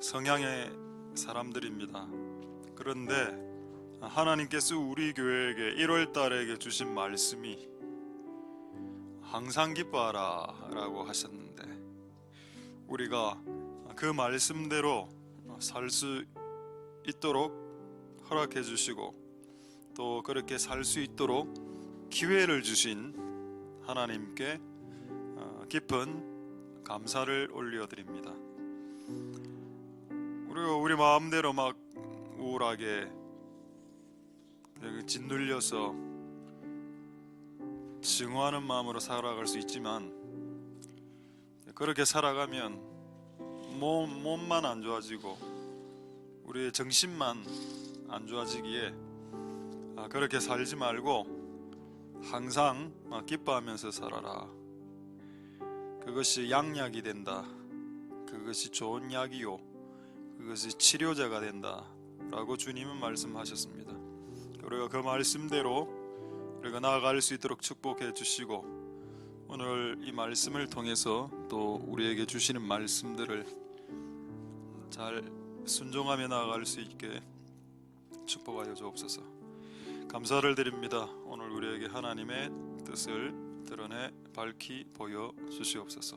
성향의 사람들입니다. 그런데 하나님께서 우리 교회에게 1월 달에 주신 말씀이 항상 기뻐하라 라고 하셨는데, 우리가 그 말씀대로 살 수 있도록 허락해 주시고 또 그렇게 살 수 있도록 기회를 주신 하나님께 깊은 감사를 올려드립니다. 우리가 우리 마음대로 막 우울하게 짓눌려서 증오하는 마음으로 살아갈 수 있지만, 그렇게 살아가면 몸만 안 좋아지고 우리의 정신만 안 좋아지기에 그렇게 살지 말고 항상 기뻐하면서 살아라. 그것이 양약이 된다. 그것이 좋은 약이요, 그것이 치료제가 된다 라고 주님은 말씀하셨습니다. 우리가 그 말씀대로 우리가 나아갈 수 있도록 축복해 주시고, 오늘 이 말씀을 통해서 또 우리에게 주시는 말씀들을 잘 순종하며 나아갈 수 있게 축복하여 주옵소서. 감사를 드립니다. 오늘 우리에게 하나님의 뜻을 드러내 밝히 보여 주시옵소서.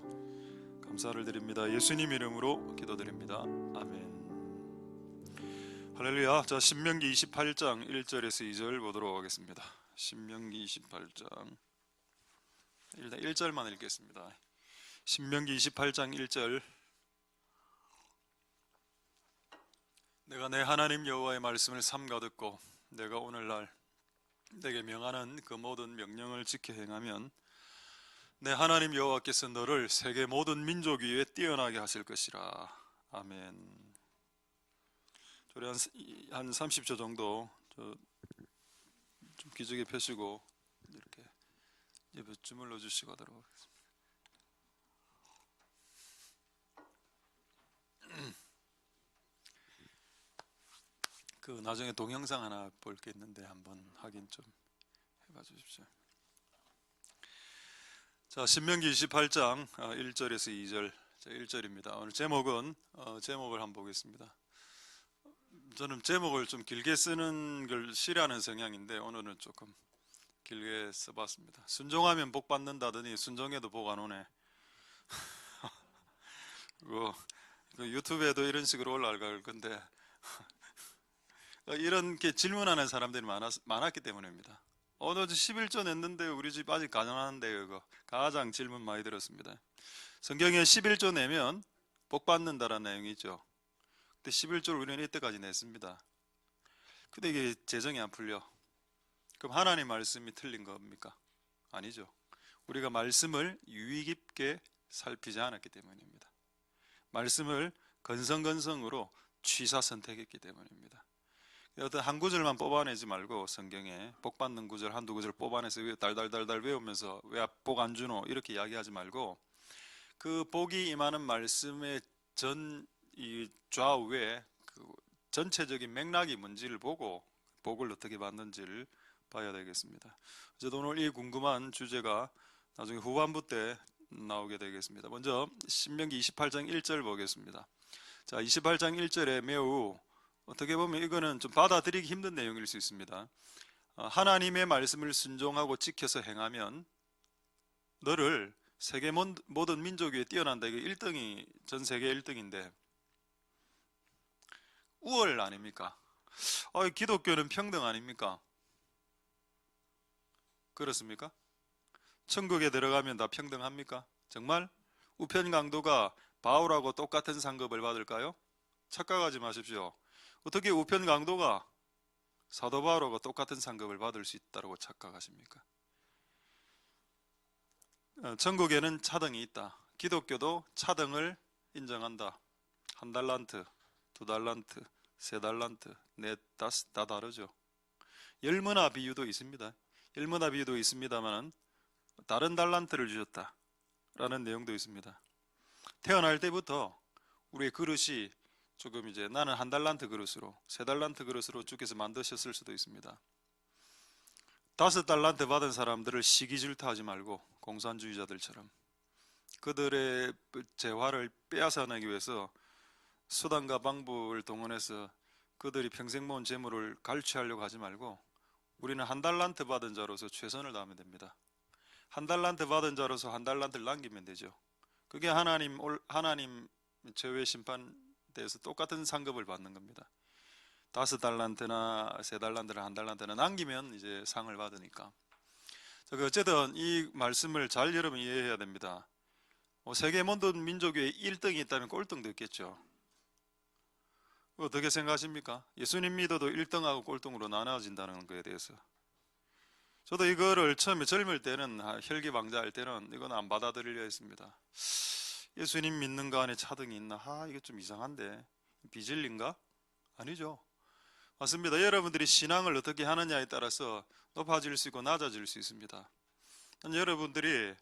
감사를 드립니다. 예수님 이름으로 기도드립니다. 아멘. 할렐루야. 자, 신명기 28장 1절에서 2절 보도록 하겠습니다. 신명기 28장 일단 1절만 읽겠습니다. 신명기 28장 1절. 내가 내 하나님 여호와의 말씀을 삼가 듣고 내가 오늘날 내게 명하는 그 모든 명령을 지켜 행하면 내 하나님 여호와께서 너를 세계 모든 민족 위에 뛰어나게 하실 것이라. 아멘. 조리 한 30초 정도 좀 기저귀 펴시고 이렇게 입에 주물러 주시고 하도록 하겠습니다. 나중에 동영상 하나 볼 게 있는데 한번 확인 좀 해봐 주십시오. 자, 신명기 28장 1절에서 2절. 1절입니다. 오늘 제목은 제목을 한번 보겠습니다. 저는 제목을 좀 길게 쓰는 걸 싫어하는 성향인데 오늘은 조금 길게 써봤습니다. 순종하면 복 받는다더니 순종해도 복 안 오네. 유튜브에도 이런 식으로 올라갈 건데 이렇게 질문하는 사람들이 많았기 때문입니다. 너 11조 냈는데 우리 집 아직 가난한데, 이거 가장 질문 많이 들었습니다. 성경에 11조 내면 복 받는다라는 내용이 있죠. 근데 11조를 우리는 이때까지 냈습니다. 근데 이게 재정이 안 풀려. 그럼 하나님 말씀이 틀린 겁니까? 아니죠. 우리가 말씀을 유의 깊게 살피지 않았기 때문입니다. 말씀을 건성건성으로 취사 선택했기 때문입니다. 어떤 한 구절만 뽑아내지 말고 성경에 복 받는 구절 한두 구절 뽑아내서 달달달달 외우면서 왜 복 안 주노 이렇게 이야기하지 말고, 그 복이 임하는 말씀의 이 좌우에 그 전체적인 맥락이 뭔지를 보고 복을 어떻게 받는지를 봐야 되겠습니다. 어쨌든 오늘 이 궁금한 주제가 나중에 후반부 때 나오게 되겠습니다. 먼저 신명기 28장 1절 보겠습니다. 자, 28장 1절에 매우 어떻게 보면 이거는 좀 받아들이기 힘든 내용일 수 있습니다. 하나님의 말씀을 순종하고 지켜서 행하면 너를 세계 모든 민족 위에 뛰어난다. 이게 1등이 전 세계 1등인데 우월 아닙니까? 기독교는 평등 아닙니까? 그렇습니까? 천국에 들어가면 다 평등합니까? 정말? 우편 강도가 바울하고 똑같은 상급을 받을까요? 착각하지 마십시오. 어떻게 우편 강도가 사도 바울하고 똑같은 상급을 받을 수 있다고 착각하십니까? 천국에는 차등이 있다. 기독교도 차등을 인정한다. 1달란트, 2달란트, 3달란트, 넷, 다섯 다 다르죠. 열문화 비유도 있습니다. 열문화 비유도 있습니다만 다른 달란트를 주셨다 라는 내용도 있습니다. 태어날 때부터 우리의 그릇이 조금 이제 나는 1달란트 그릇으로 3달란트 그릇으로 주께서 만드셨을 수도 있습니다. 5달란트 받은 사람들을 시기질투하지 말고 공산주의자들처럼 그들의 재화를 빼앗아내기 위해서 수단과 방법을 동원해서 그들이 평생 모은 재물을 갈취하려고 하지 말고 우리는 한 달란트 받은 자로서 최선을 다하면 됩니다. 한 달란트 받은 자로서 한 달란트를 남기면 되죠. 그게 하나님 죄의 심판대에서 똑같은 상급을 받는 겁니다. 5달란트나 3달란트나 한 달란트나 남기면 이제 상을 받으니까. 어쨌든 이 말씀을 잘 여러분 이해해야 됩니다. 세계 모든 민족에 1등이 있다면 꼴등도 있겠죠. 어떻게 생각하십니까? 예수님 믿어도 1등하고 꼴등으로 나눠진다는 거에 대해서. 저도 이거를 처음에 젊을 때는 혈기왕자할 때는 이건 안 받아들이려 했습니다. 예수님 믿는 거 안에 차등이 있나? 이거 좀 이상한데 비진리인가? 아니죠. 맞습니다. 여러분들이 신앙을 어떻게 하느냐에 따라서 높아질 수 있고 낮아질 수 있습니다. 여러분들이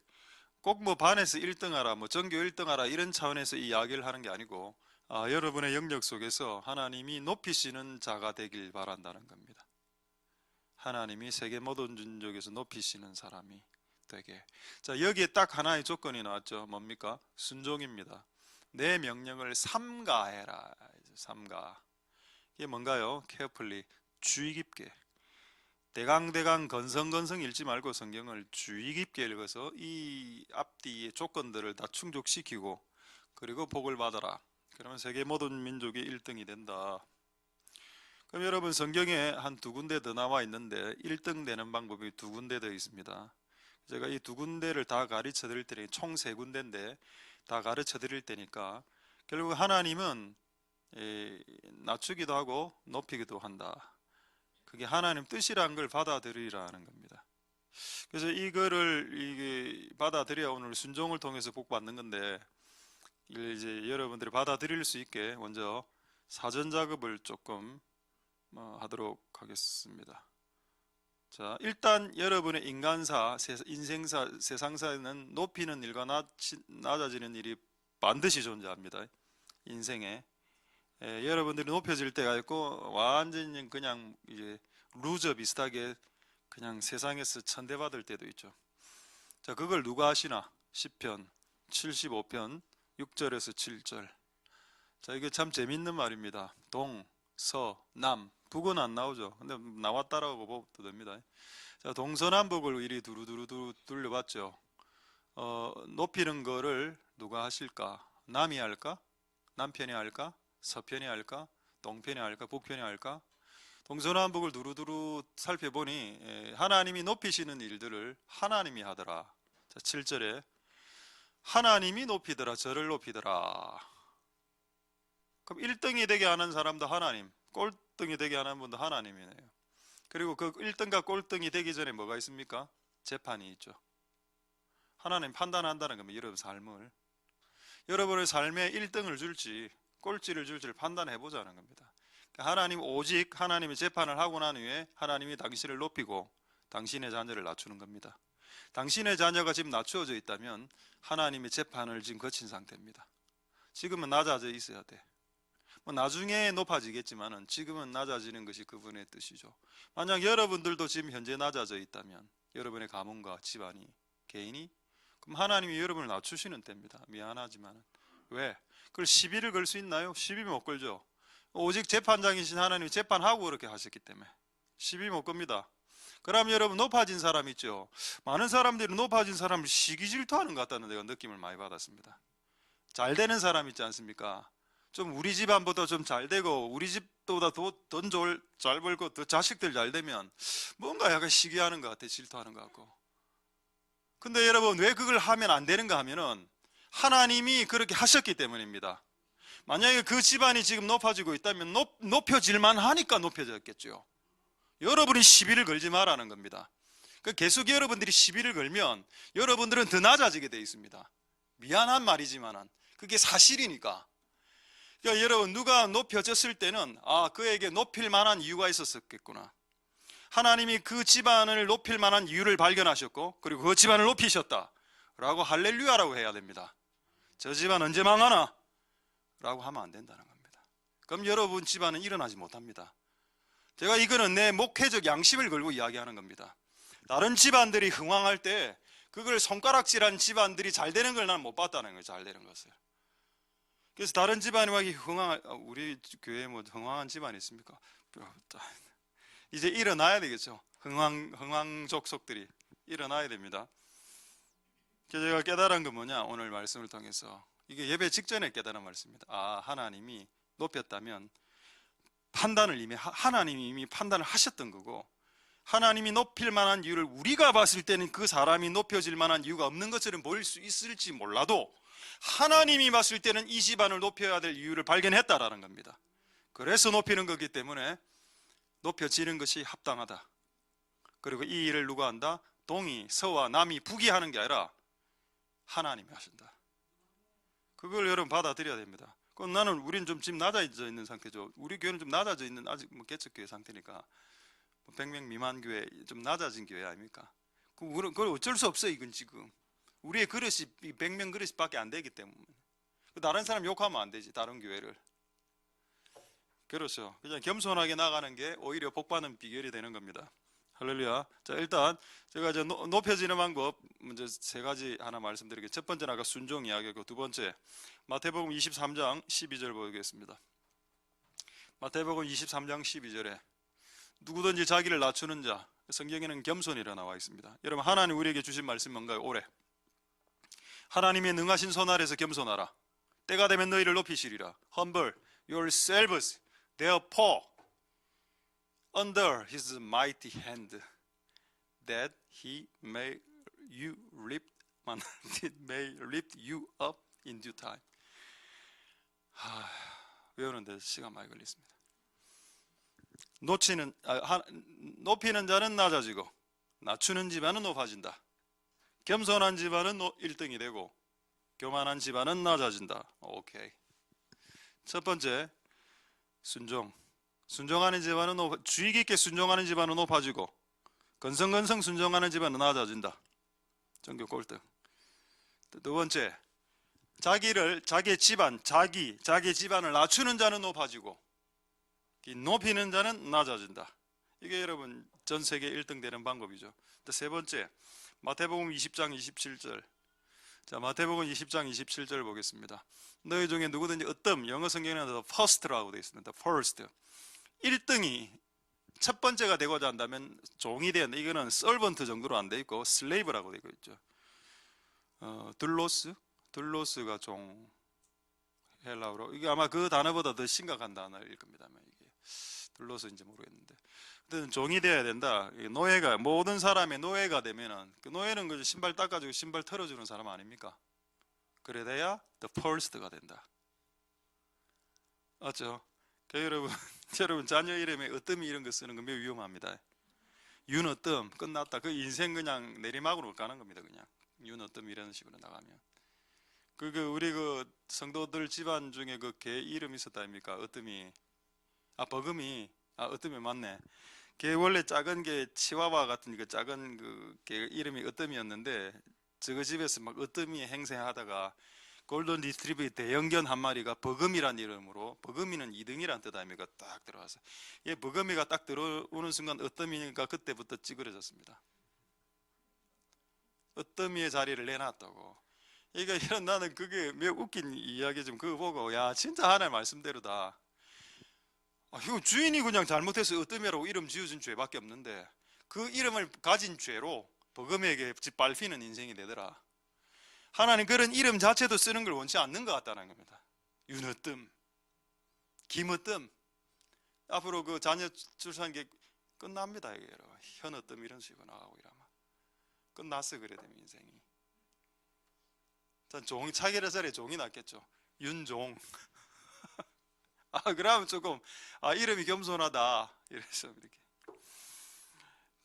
꼭 뭐 반에서 1등하라, 뭐 전교 1등하라 이런 차원에서 이 이야기를 하는 게 아니고 여러분의 영역 속에서 하나님이 높이시는 자가 되길 바란다는 겁니다. 하나님이 세계 모든 민족에서 높이시는 사람이 되게. 자, 여기에 딱 하나의 조건이 나왔죠. 뭡니까? 순종입니다. 내 명령을 삼가해라. 삼가. 이게 뭔가요? carefully, 주의 깊게. 대강대강 건성건성 읽지 말고 성경을 주의 깊게 읽어서 이 앞뒤의 조건들을 다 충족시키고 그리고 복을 받아라. 그러면 세계 모든 민족이 1등이 된다. 그럼 여러분 성경에 한 2군데 더 나와 있는데 1등 되는 방법이 2군데 더 있습니다. 제가 이 2군데를 다 가르쳐 드릴 테니 총 3군데인데 다 가르쳐 드릴 테니까 결국 하나님은 낮추기도 하고 높이기도 한다. 그게 하나님 뜻이란 걸 받아들이라는 겁니다. 그래서 이게 받아들여야 오늘 순종을 통해서 복 받는 건데 이제 여러분들이 받아들일 수 있게 먼저 사전 작업을 조금 하도록 하겠습니다. 자, 일단 여러분의 인간사, 인생사, 세상사에는 높이는 일과 낮아지는 일이 반드시 존재합니다. 인생에 여러분들이 높여질 때가 있고 완전히 그냥 이제 루저 비슷하게 그냥 세상에서 천대받을 때도 있죠. 자, 그걸 누가 하시나? 시편 75편 6절에서 7절. 자, 이게 참 재밌는 말입니다. 동, 서, 남, 북은 안 나오죠. 근데 나왔다라고 보도 됩니다. 자, 동서남북을 이리 두루두루 둘러봤죠. 높이는 거를 누가 하실까? 남이 할까? 남편이 할까? 서편이 할까? 동편이 할까? 북편이 할까? 동서남북을 두루두루 살펴보니 하나님이 높이시는 일들을 하나님이 하더라. 자, 7절에 하나님이 높이더라. 저를 높이더라. 그럼 1등이 되게 하는 사람도 하나님, 꼴등이 되게 하는 분도 하나님이네요. 그리고 그 1등과 꼴등이 되기 전에 뭐가 있습니까? 재판이 있죠. 하나님 판단한다는 겁니다. 여러분 삶을. 여러분의 삶에 1등을 줄지 꼴찌를 줄지를 판단해보자는 겁니다. 하나님 오직 하나님이 재판을 하고 난 후에 하나님이 당신을 높이고 당신의 자녀를 낮추는 겁니다. 당신의 자녀가 지금 낮추어져 있다면 하나님의 재판을 지금 거친 상태입니다. 지금은 낮아져 있어야 돼. 뭐 나중에 높아지겠지만은 지금은 낮아지는 것이 그분의 뜻이죠. 만약 여러분들도 지금 현재 낮아져 있다면 여러분의 가문과 집안이 개인이 그럼 하나님이 여러분을 낮추시는 때입니다. 미안하지만은 왜? 그걸 시비를 걸 수 있나요? 시비 못 걸죠. 오직 재판장이신 하나님이 재판하고 그렇게 하셨기 때문에 시비 못 겁니다. 그럼 여러분 높아진 사람 있죠. 많은 사람들이 높아진 사람을 시기 질투하는 것 같다는 내가 느낌을 많이 받았습니다. 잘 되는 사람 있지 않습니까? 좀 우리 집안보다 좀 잘 되고 우리 집보다 돈 잘 벌고 더 자식들 잘 되면 뭔가 약간 시기하는 것 같아. 질투하는 것 같고. 근데 여러분 왜 그걸 하면 안 되는가 하면은 하나님이 그렇게 하셨기 때문입니다. 만약에 그 집안이 지금 높아지고 있다면 높여질만 하니까 높여졌겠죠. 여러분이 시비를 걸지 마라는 겁니다. 계속 여러분들이 시비를 걸면 여러분들은 더 낮아지게 되어 있습니다. 미안한 말이지만 그게 사실이니까. 그러니까 여러분 누가 높여졌을 때는 그에게 높일 만한 이유가 있었겠구나. 하나님이 그 집안을 높일 만한 이유를 발견하셨고 그리고 그 집안을 높이셨다 라고 할렐루야라고 해야 됩니다. 저 집안 언제 망하나? 라고 하면 안 된다는 겁니다. 그럼 여러분 집안은 일어나지 못합니다. 제가 이거는 내 목회적 양심을 걸고 이야기하는 겁니다. 다른 집안들이 흥황할 때 그걸 손가락질한 집안들이 잘 되는 걸 난 못 봤다는 거예요. 잘 되는 것을. 그래서 다른 집안이 막 우리 교회에 뭐 흥왕한 집안이 있습니까? 이제 일어나야 되겠죠. 흥왕족속들이 일어나야 됩니다. 그래서 제가 깨달은 건 뭐냐, 오늘 말씀을 통해서 이게 예배 직전에 깨달은 말씀입니다. 아, 하나님이 높였다면 판단을 하나님이 이미 판단을 하셨던 거고, 하나님이 높일 만한 이유를 우리가 봤을 때는 그 사람이 높여질 만한 이유가 없는 것처럼 보일 수 있을지 몰라도 하나님이 봤을 때는 이 집안을 높여야 될 이유를 발견했다라는 겁니다. 그래서 높이는 거기 때문에 높여지는 것이 합당하다. 그리고 이 일을 누가 한다? 동이, 서와 남이, 북이 하는 게 아니라 하나님이 하신다. 그걸 여러분 받아들여야 됩니다. 그럼 우리는 좀 지금 낮아져 있는 상태죠. 우리 교회는 좀 낮아져 있는, 아직 뭐 개척교회 상태니까 100명 미만 교회, 좀 낮아진 교회 아닙니까? 그걸 어쩔 수 없어요. 이건 지금 우리의 그릇이 100명 그릇밖에 안 되기 때문에. 다른 사람 욕하면 안 되지, 다른 교회를. 그렇죠. 그냥 겸손하게 나가는 게 오히려 복받는 비결이 되는 겁니다. 할렐루야. 자, 일단 제가 이제 높여지는 방법 먼저 세 가지 하나 말씀드리겠습니다. 첫 번째는 아까 순종 이야기고, 두 번째 마태복음 23장 12절 보겠습니다. 마태복음 23장 12절에 누구든지 자기를 낮추는 자, 성경에는 겸손이라 나와 있습니다. 여러분, 하나님 우리에게 주신 말씀 뭔가요? 올해 하나님의 능하신 손 아래서 겸손하라. 때가 되면 너희를 높이시리라. Humble yourselves therefore under his mighty hand, that he may lift you up in due time. 외우는데 시간 많이 걸렸습니다. 높이는 자는 낮아지고 낮추는 집안은 높아진다. 겸손한 집안은 1등이 되고 교만한 집안은 낮아진다. 오케이. 첫 번째, 순종하는 집안은 주의 깊게 순종하는 집안은 높아지고 건성건성 순종하는 집안은 낮아진다. 전교 꼴등. 두 번째, 자기 집안을 낮추는 자는 높아지고 높이는 자는 낮아진다. 이게 여러분 전 세계 1등 되는 방법이죠. 세 번째, 마태복음 20장 27절. 자, 마태복음 20장 27절 보겠습니다. 너희 중에 누구든지 영어 성경에는 first라고 되어 있습니다. first. 1등이 첫 번째가 되고자 한다면 종이 되야 한다. 이거는 servant 정도로 안 돼 있고 slave라고 되어 있죠. 둘로스가 종, 헬라어로. 이게 아마 그 단어보다 더 심각한 단어일 겁니다. 이게 둘로스인지 모르겠는데, 근데 종이 되어야 된다. 노예가, 모든 사람의 노예가 되면은, 그 노예는 그 신발 닦아주고 신발 털어주는 사람 아닙니까? 그래 돼야 the first가 된다. 맞죠? 여러분, 여러분 자녀 이름에 으뜸이 이런 거 쓰는 거 매우 위험합니다. 윤으뜸 끝났다. 그 인생 그냥 내리막으로 가는 겁니다. 그냥 윤으뜸 이런 식으로 나가면. 우리 성도들 집안 중에 개 이름 있었다 아닙니까? 으뜸이. 버금이. 으뜸이 맞네. 걔 원래 작은 게 치와와 같은 작은 개 이름이 으뜸이었는데, 저거 집에서 막 으뜸이 행세하다가 골든 리트리버 대형견 한 마리가 버금이란 이름으로, 버금이는 2등이란 뜻 아닙니까? 딱 들어와서 얘 버금이가 딱 들어오는 순간 으뜸이니까 그때부터 찌그러졌습니다. 으뜸이의 자리를 내놨다고. 그러니까 나는 그게 매우 웃긴 이야기 좀 그거 보고, 야 진짜 하나님 말씀대로다. 이거 주인이 그냥 잘못해서 으뜸이라고 이름 지어준 죄밖에 없는데 그 이름을 가진 죄로 버금에게 짓밟히는 인생이 되더라. 하나님 그런 이름 자체도 쓰는 걸 원치 않는 것 같다는 겁니다. 윤으뜸, 김으뜸. 앞으로 그 자녀 출산기 끝납니다. 현으뜸 이런 식으로 나가고 이러면 끝났어. 그래 되면 인생이. 종이 차기를 자리에 종이 낫겠죠. 윤종. 그러면 조금 이름이 겸손하다 이래서 이렇게.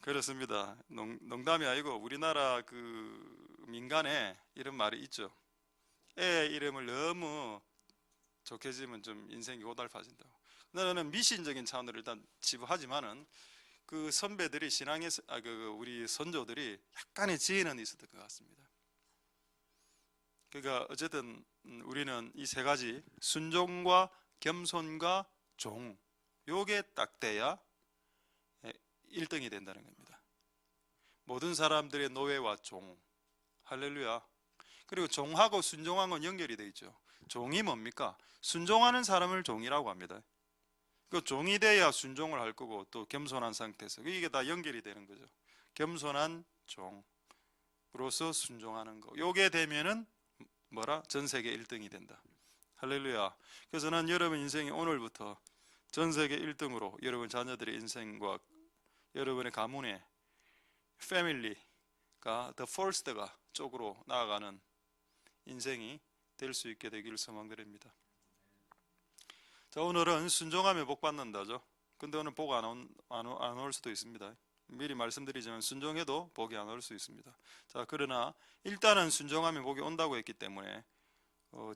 그렇습니다. 농담이 아니고 우리나라 민간에 이런 말이 있죠. 애 이름을 너무 좋게 지으면 좀 인생이 고달파진다고. 나는 미신적인 차원으로 일단 지부하지만은 그 선배들이 신앙의 우리 선조들이 약간의 지혜는 있었던 것 같습니다. 그러니까 어쨌든 우리는 이 세 가지, 순종과 겸손과 종, 요게 딱 돼야 1등이 된다는 겁니다. 모든 사람들의 노예와 종. 할렐루야. 그리고 종하고 순종하고는 연결이 되어 있죠. 종이 뭡니까? 순종하는 사람을 종이라고 합니다. 그 종이 돼야 순종을 할 거고 또 겸손한 상태에서 이게 다 연결이 되는 거죠. 겸손한 종으로서 순종하는 거. 요게 되면은 뭐라? 전 세계 1등이 된다. 할렐루야. 그래서 난 여러분 인생이 오늘부터 전 세계 1등으로 여러분 자녀들의 인생과 여러분의 가문의 패밀리가 더 퍼스트가 쪽으로 나아가는 인생이 될 수 있게 되길 소망드립니다. 자, 오늘은 순종하며 복 받는다죠. 근데 오늘 복 안 올 수도 있습니다. 미리 말씀드리지만 순종해도 복이 안 올 수 있습니다. 자, 그러나 일단은 순종하면 복이 온다고 했기 때문에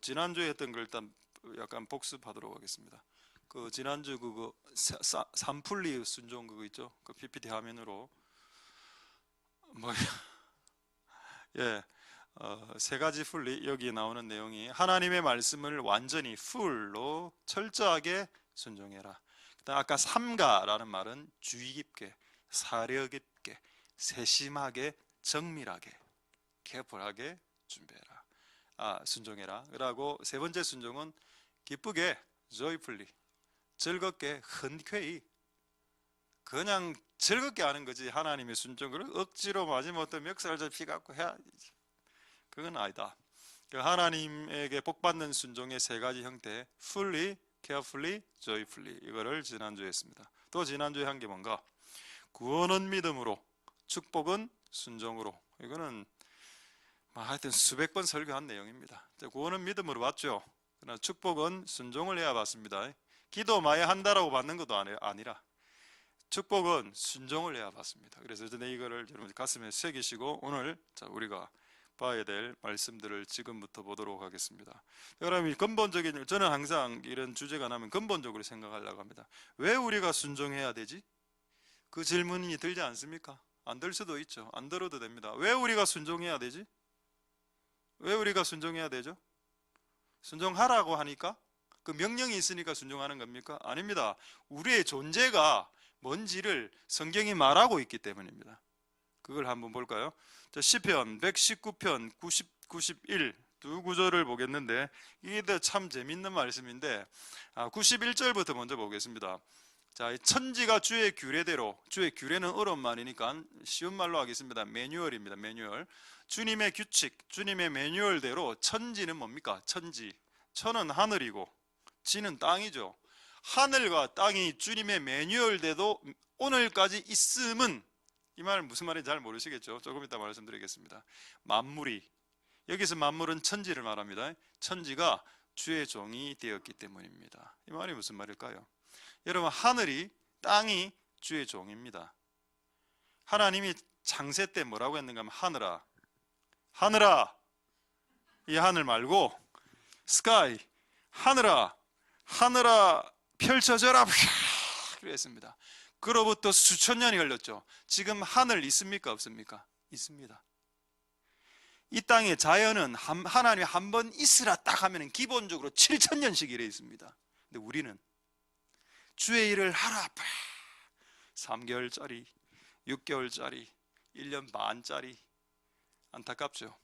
지난주에 했던 걸 일단 약간 복습하도록 하겠습니다. 그 지난주 그거 산풀리 순종 그거 있죠? 그 PPT 화면으로 예, 세 가지 풀리 여기 나오는 내용이 하나님의 말씀을 완전히 풀로 철저하게 순종해라. 그다음 아까 삼가라는 말은 주의 깊게, 사려 깊게, 세심하게, 정밀하게, careful하게 준비해라. 순종해라. 그리고 세 번째 순종은 기쁘게, joyfully, 즐겁게, 흔쾌히, 그냥 즐겁게 하는 거지. 하나님의 순종을 억지로 마지못해 멱살 잡히 갖고 해야, 그건 아니다. 하나님에게 복받는 순종의 세 가지 형태, fully, carefully, joyfully, 이거를 지난주에 했습니다. 또 지난주에 한 게 뭔가? 구원은 믿음으로, 축복은 순종으로. 이거는 하여튼 수백 번 설교한 내용입니다. 구원은 믿음으로 받죠. 그러나 축복은 순종을 해야 받습니다. 기도 많이 한다라고 받는 것도 아니라 축복은 순종을 해야 받습니다. 그래서 저는 이거를 여러분 가슴에 새기시고 오늘 우리가 봐야 될 말씀들을 지금부터 보도록 하겠습니다. 여러분, 근본적인, 저는 항상 이런 주제가 나면 근본적으로 생각하려고 합니다. 왜 우리가 순종해야 되지? 그 질문이 들지 않습니까? 안 들 수도 있죠. 안 들어도 됩니다. 왜 우리가 순종해야 되지? 왜 우리가 순종해야 되죠? 순종하라고 하니까? 그 명령이 있으니까 순종하는 겁니까? 아닙니다. 우리의 존재가 뭔지를 성경이 말하고 있기 때문입니다. 그걸 한번 볼까요? 시편 119편 90, 91 두 구절을 보겠는데 이게 참 재밌는 말씀인데 91절부터 먼저 보겠습니다. 자, 천지가 주의 규례대로, 주의 규례는 어려운 말이니까 쉬운 말로 하겠습니다. 매뉴얼입니다. 매뉴얼. 주님의 규칙, 주님의 매뉴얼대로 천지는 뭡니까? 천지. 천은 하늘이고 지는 땅이죠. 하늘과 땅이 주님의 매뉴얼대로 오늘까지 있음은, 이 말은 무슨 말인지 잘 모르시겠죠? 조금 이따 말씀드리겠습니다. 만물이, 여기서 만물은 천지를 말합니다. 천지가 주의 종이 되었기 때문입니다. 이 말이 무슨 말일까요? 여러분, 하늘이, 땅이 주의 종입니다. 하나님이 창세 때 뭐라고 했는가 하면 하늘아, 하늘아, 이 하늘 말고 스카이, 하늘아, 하늘아 펼쳐져라 그랬습니다. 그로부터 수천 년이 흘렀죠. 지금 하늘 있습니까? 없습니까? 있습니다. 이 땅의 자연은 하나님이 한 번 있으라 딱 하면 기본적으로 7,000년씩 이래 있습니다. 근데 우리는 주의 일을 하라 3개월짜리, 6개월짜리, 1년 반짜리. 안타깝죠.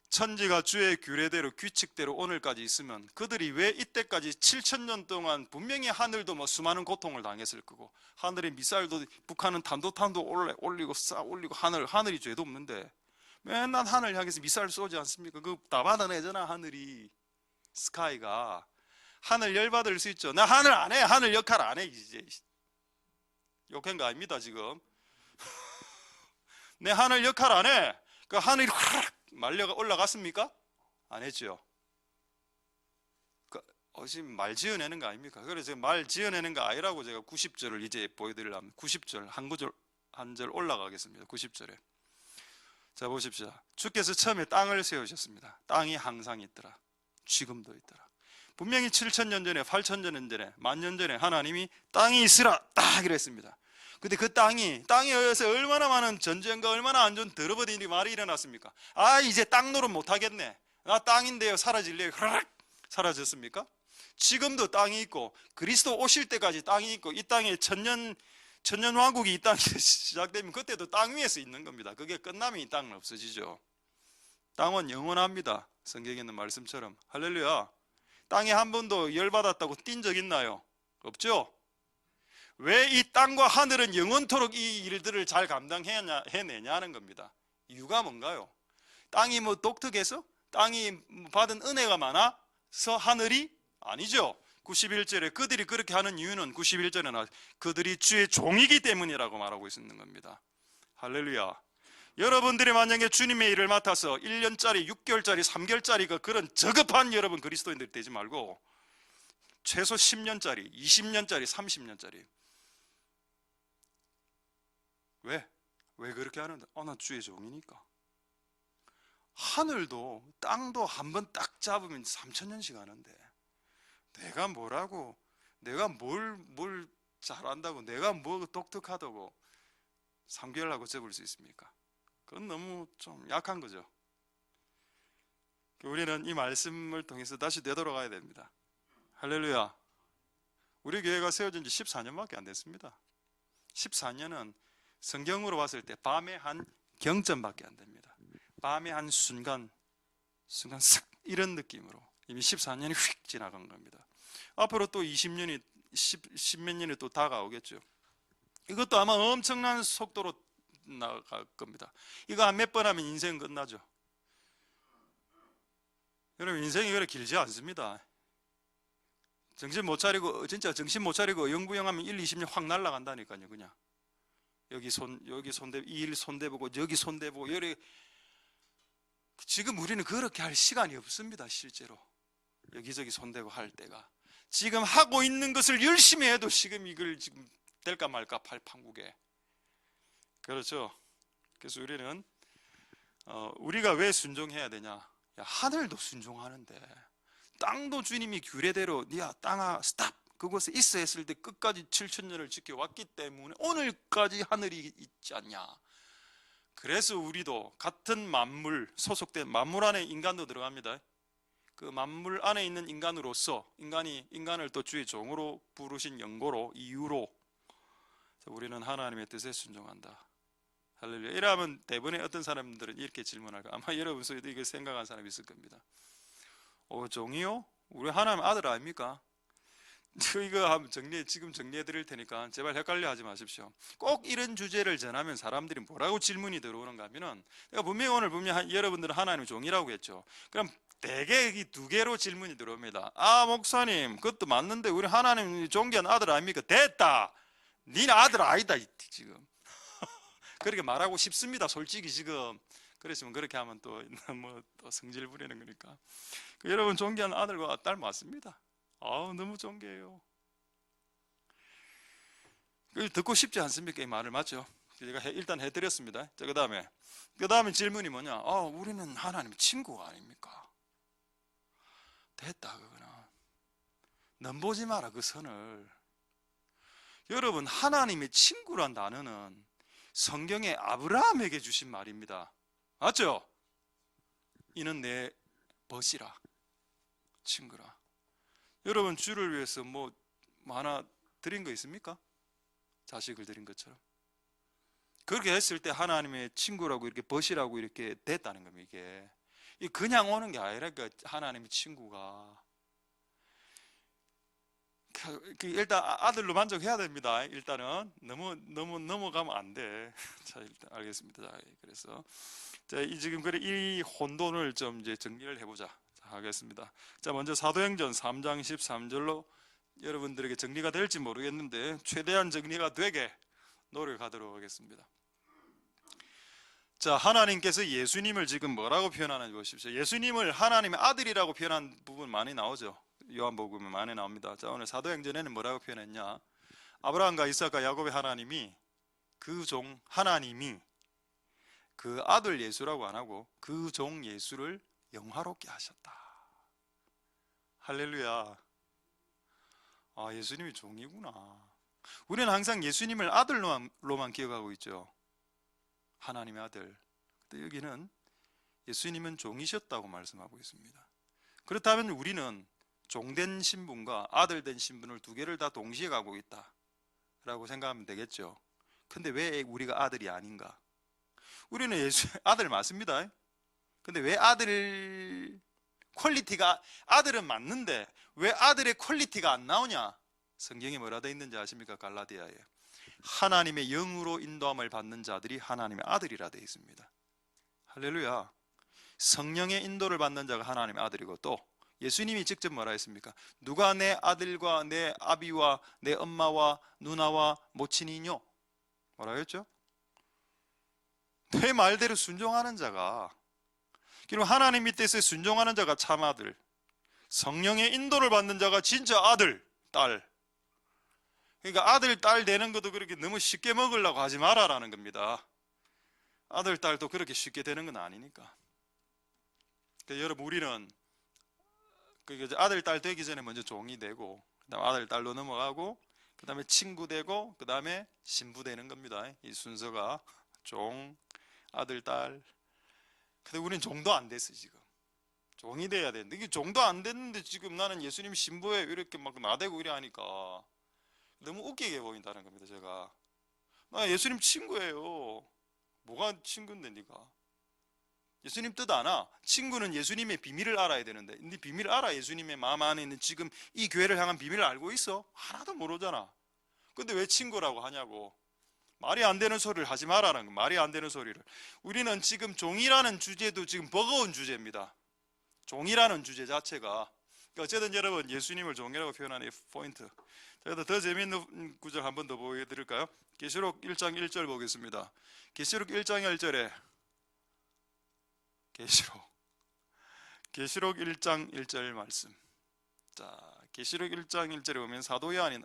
천지가 주의 규례대로 규칙대로 오늘까지 있으면 그들이 왜 이때까지 7,000년 동안 분명히 하늘도 수많은 고통을 당했을 거고, 하늘의 미사일도, 북한은 단도탄도 올리고 싹 올리고, 하늘이 죄도 없는데 맨날 하늘 향해서 미사일 쏘지 않습니까? 그거 다 받아내잖아. 하늘이, 스카이가. 하늘 열받을 수 있죠. 나 하늘 안 해. 하늘 역할 안 해. 이제 욕한 거 아닙니다 지금. 내 하늘 역할 안 해. 그 하늘이 확 말려가 올라갔습니까? 안 했죠. 지금 말 지어내는 거 아닙니까? 그래서 말 지어내는 거 아니라고 제가 90절을 이제 보여드리려면 90절 한 절 올라가겠습니다. 90절에 자 보십시오. 주께서 처음에 땅을 세우셨습니다. 땅이 항상 있더라. 지금도 있더라. 분명히 7,000년 전에, 8,000년 전에, 10,000년 전에 하나님이 땅이 있으라 딱 이랬습니다. 근데 그 땅에 의해서 얼마나 많은 전쟁과 얼마나 안 좋은 더러버린 말이 일어났습니까? 이제 땅 노릇 못하겠네. 나 땅인데요 사라질래요. 흐르륵 사라졌습니까? 지금도 땅이 있고 그리스도 오실 때까지 땅이 있고, 이 땅에 천년왕국이 이 땅에 시작되면 그때도 땅 위에서 있는 겁니다. 그게 끝나면 이 땅은 없어지죠. 땅은 영원합니다. 성경에 있는 말씀처럼. 할렐루야. 땅에 한 번도 열받았다고 뛴 적 있나요? 없죠? 왜 이 땅과 하늘은 영원토록 이 일들을 잘 감당해내냐는 겁니다. 이유가 뭔가요? 땅이 뭐 독특해서? 땅이 받은 은혜가 많아서 하늘이? 아니죠. 91절에 그들이 그렇게 하는 이유는 91절에 그들이 주의 종이기 때문이라고 말하고 있는 겁니다. 할렐루야. 여러분들이 만약에 주님의 일을 맡아서 1년짜리, 6개월짜리, 3개월짜리 그런 저급한 여러분 그리스도인들이 되지 말고 최소 10년짜리, 20년짜리, 30년짜리. 왜? 왜 그렇게 하는데? 나 주의 종이니까. 하늘도 땅도 한번 딱 잡으면 3000년씩 하는데 내가 뭐라고, 내가 뭘 잘한다고, 내가 뭐 독특하다고 3개월 하고 접을 수 있습니까? 그건 너무 좀 약한 거죠. 우리는 이 말씀을 통해서 다시 되돌아가야 됩니다. 할렐루야. 우리 교회가 세워진 지 14년밖에 안 됐습니다. 14년은 성경으로 봤을 때 밤의 한 경점밖에 안 됩니다. 밤의 한 순간 싹 이런 느낌으로 이미 14년이 휙 지나간 겁니다. 앞으로 또 20년이 10몇 년이 또 다가오겠죠. 이것도 아마 엄청난 속도로 나갈 겁니다. 이거 한 몇 번 하면 인생 끝나죠. 여러분 인생이 그렇게 길지 않습니다. 정신 못 차리고 진짜 정신 못 차리고 영부영하면 1, 20년 확 날아간다니까요. 그냥 여기 손대 이 일 손대보고 여기 손대보고 여기. 지금 우리는 그렇게 할 시간이 없습니다. 실제로 여기저기 손대고 할 때가 지금 하고 있는 것을 열심히 해도 지금 이걸 지금 될까 말까 판국에. 그렇죠. 그래서 우리는 우리가 왜 순종해야 되냐? 야, 하늘도 순종하는데 땅도 주님이 규례대로 야 땅아 스탑 그곳에 있어 했을 때 끝까지 7000년을 지켜왔기 때문에 오늘까지 하늘이 있지 않냐. 그래서 우리도 같은 만물 소속된 만물 안에 인간도 들어갑니다. 그 만물 안에 있는 인간으로서 인간을 또 주의 종으로 부르신 연고로 이유로 우리는 하나님의 뜻에 순종한다. 할렐루야. 이러면 대부분의 어떤 사람들은 이렇게 질문할 거예요. 아마 여러분 속에도 이걸 생각한 사람이 있을 겁니다. 종이요? 우리 하나님 아들 아닙니까? 이거 지금 정리해 드릴 테니까 제발 헷갈려 하지 마십시오. 꼭 이런 주제를 전하면 사람들이 뭐라고 질문이 들어오는가 하면은 내가 분명히 오늘 여러분들은 하나님의 종이라고 했죠. 그럼 대개 이 두 개로 질문이 들어옵니다. 목사님 그것도 맞는데 우리 하나님 존귀한 아들 아닙니까? 됐다. 니는 아들 아니다 지금. 그렇게 말하고 싶습니다. 솔직히 지금. 그랬으면 그렇게 하면 또 너무 또 성질 부리는 거니까. 여러분 존귀한 아들과 딸 맞습니다. 너무 존귀해요. 듣고 싶지 않습니까? 이 말을 맞죠? 제가 일단 해드렸습니다. 그 다음에 질문이 뭐냐? 우리는 하나님 친구가 아닙니까? 됐다 그거는. 넘보지 마라 그 선을. 여러분 하나님의 친구란 단어는 성경에 아브라함에게 주신 말입니다. 맞죠? 이는 내 벗이라 친구라. 여러분 주를 위해서 뭐 하나 드린 거 있습니까? 자식을 드린 것처럼. 그렇게 했을 때 하나님의 친구라고 이렇게 벗이라고 이렇게 됐다는 겁니다. 이게 그냥 오는 게 아니라니까 하나님의 친구가. 일단 아들로 만족해야 됩니다. 일단은 너무 넘어가면 안 돼. 자 일단 알겠습니다. 자, 그래서 지금 이 혼돈을 좀 이제 정리를 해보자. 하겠습니다. 자 먼저 사도행전 3장 13절로 여러분들에게 정리가 될지 모르겠는데 최대한 정리가 되게 노력하도록 하겠습니다. 자 하나님께서 예수님을 지금 뭐라고 표현하는지 보십시오. 예수님을 하나님의 아들이라고 표현한 부분 많이 나오죠. 요한복음에 많이 나옵니다. 자 오늘 사도행전에는 뭐라고 표현했냐? 아브라함과 이삭과 야곱의 하나님이 그 종 하나님이 그 아들 예수라고 안 하고 그 종 예수를 영화롭게 하셨다. 할렐루야. 예수님이 종이구나. 우리는 항상 예수님을 아들로만 기억하고 있죠. 하나님의 아들. 근데 여기는 예수님은 종이셨다고 말씀하고 있습니다. 그렇다면 우리는 종된 신분과 아들된 신분을 두 개를 다 동시에 가고 있다 라고 생각하면 되겠죠. 근데 왜 우리가 아들이 아닌가? 우리는 예수 아들 맞습니다. 근데 왜 아들 퀄리티가 아들은 맞는데 왜 아들의 퀄리티가 안 나오냐? 성경에 뭐라 되어 있는지 아십니까? 갈라디아에 하나님의 영으로 인도함을 받는 자들이 하나님의 아들이라 되어 있습니다. 할렐루야. 성령의 인도를 받는 자가 하나님의 아들이고, 또 예수님이 직접 뭐라 했습니까? 누가 내 아들과 내 아비와 내 엄마와 누나와 모친이뇨? 뭐라 했죠? 내 말대로 순종하는 자가, 그리고 하나님 뜻에 순종하는 자가 참 아들, 성령의 인도를 받는 자가 진짜 아들, 딸. 그러니까 아들, 딸 되는 것도 그렇게 너무 쉽게 먹으려고 하지 마라라는 겁니다. 아들, 딸도 그렇게 쉽게 되는 건 아니니까. 그러니까 여러분, 우리는 아들, 딸 되기 전에 먼저 종이 되고, 그다음 아들, 딸로 넘어가고, 그 다음에 친구 되고, 그 다음에 신부 되는 겁니다. 이 순서가 종, 아들, 딸. 근데 우리는 종도 안 됐어 지금. 종이 돼야 되는데 이게 종도 안 됐는데 지금 나는 예수님 신부에 이렇게 막 나대고 이래 하니까 너무 웃기게 보인다는 겁니다. 제가 나 예수님 친구예요. 뭐가 친구인데 네가? 예수님 뜻 아나? 친구는 예수님의 비밀을 알아야 되는데 네 비밀을 알아? 예수님의 마음 안에 있는 지금 이 교회를 향한 비밀을 알고 있어? 하나도 모르잖아. 근데 왜 친구라고 하냐고. 말이 안 되는 소리를 하지 말라는 거. 말이 안 되는 소리를. 우리는 지금 종이라는 주제도 지금 버거운 주제입니다. 종이라는 주제 자체가. 어쨌든 여러분, 예수님을 종이라고 표현하는 이 포인트. 제가 더 재미있는 구절 한 번 더 보여드릴까요? 계시록 1장 1절 보겠습니다. 계시록 1장 1절에 계시록 1장 1절 말씀. 자, 계시록 1장 1절에 보면 사도 요한이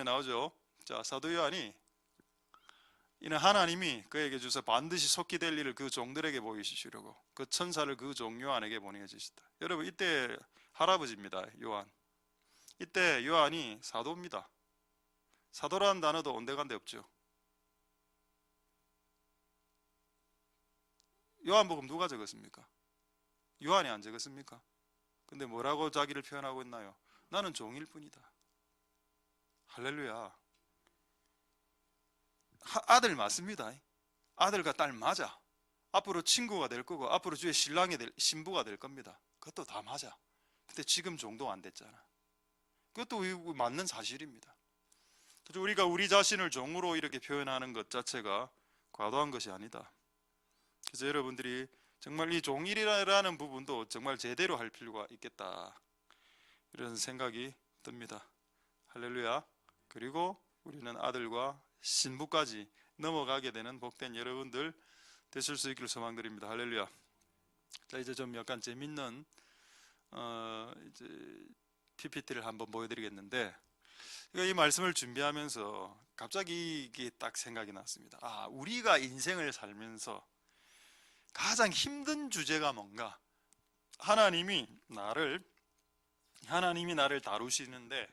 나오죠. 자, 사도 요한이 이는 하나님이 그에게 주사 반드시 속히 될 일을 그 종들에게 보이시려고 그 천사를 그 종 요한에게 보내주시다. 여러분, 이때 할아버지입니다. 요한. 이때 요한이 사도입니다. 사도라는 단어도 온데간데 없죠. 요한복음 누가 적었습니까? 요한이 안 적었습니까? 근데 뭐라고 자기를 표현하고 있나요? 나는 종일 뿐이다. 할렐루야. 아들 맞습니다. 아들과 딸 맞아. 앞으로 친구가 될 거고 앞으로 주의 신부가 될 겁니다. 그것도 다 맞아. 근데 지금 정도 안 됐잖아. 그것도 맞는 사실입니다. 우리가 우리 자신을 종으로 이렇게 표현하는 것 자체가 과도한 것이 아니다. 그래서 여러분들이 정말 이 종일이라는 부분도 정말 제대로 할 필요가 있겠다, 이런 생각이 듭니다. 할렐루야. 그리고 우리는 아들과 신부까지 넘어가게 되는 복된 여러분들 되실 수 있기를 소망드립니다. 할렐루야. 자, 이제 좀 약간 재밌는 이제 PPT를 한번 보여드리겠는데, 이 말씀을 준비하면서 갑자기 이게 딱 생각이 났습니다. 아, 우리가 인생을 살면서 가장 힘든 주제가 뭔가? 하나님이 나를 다루시는데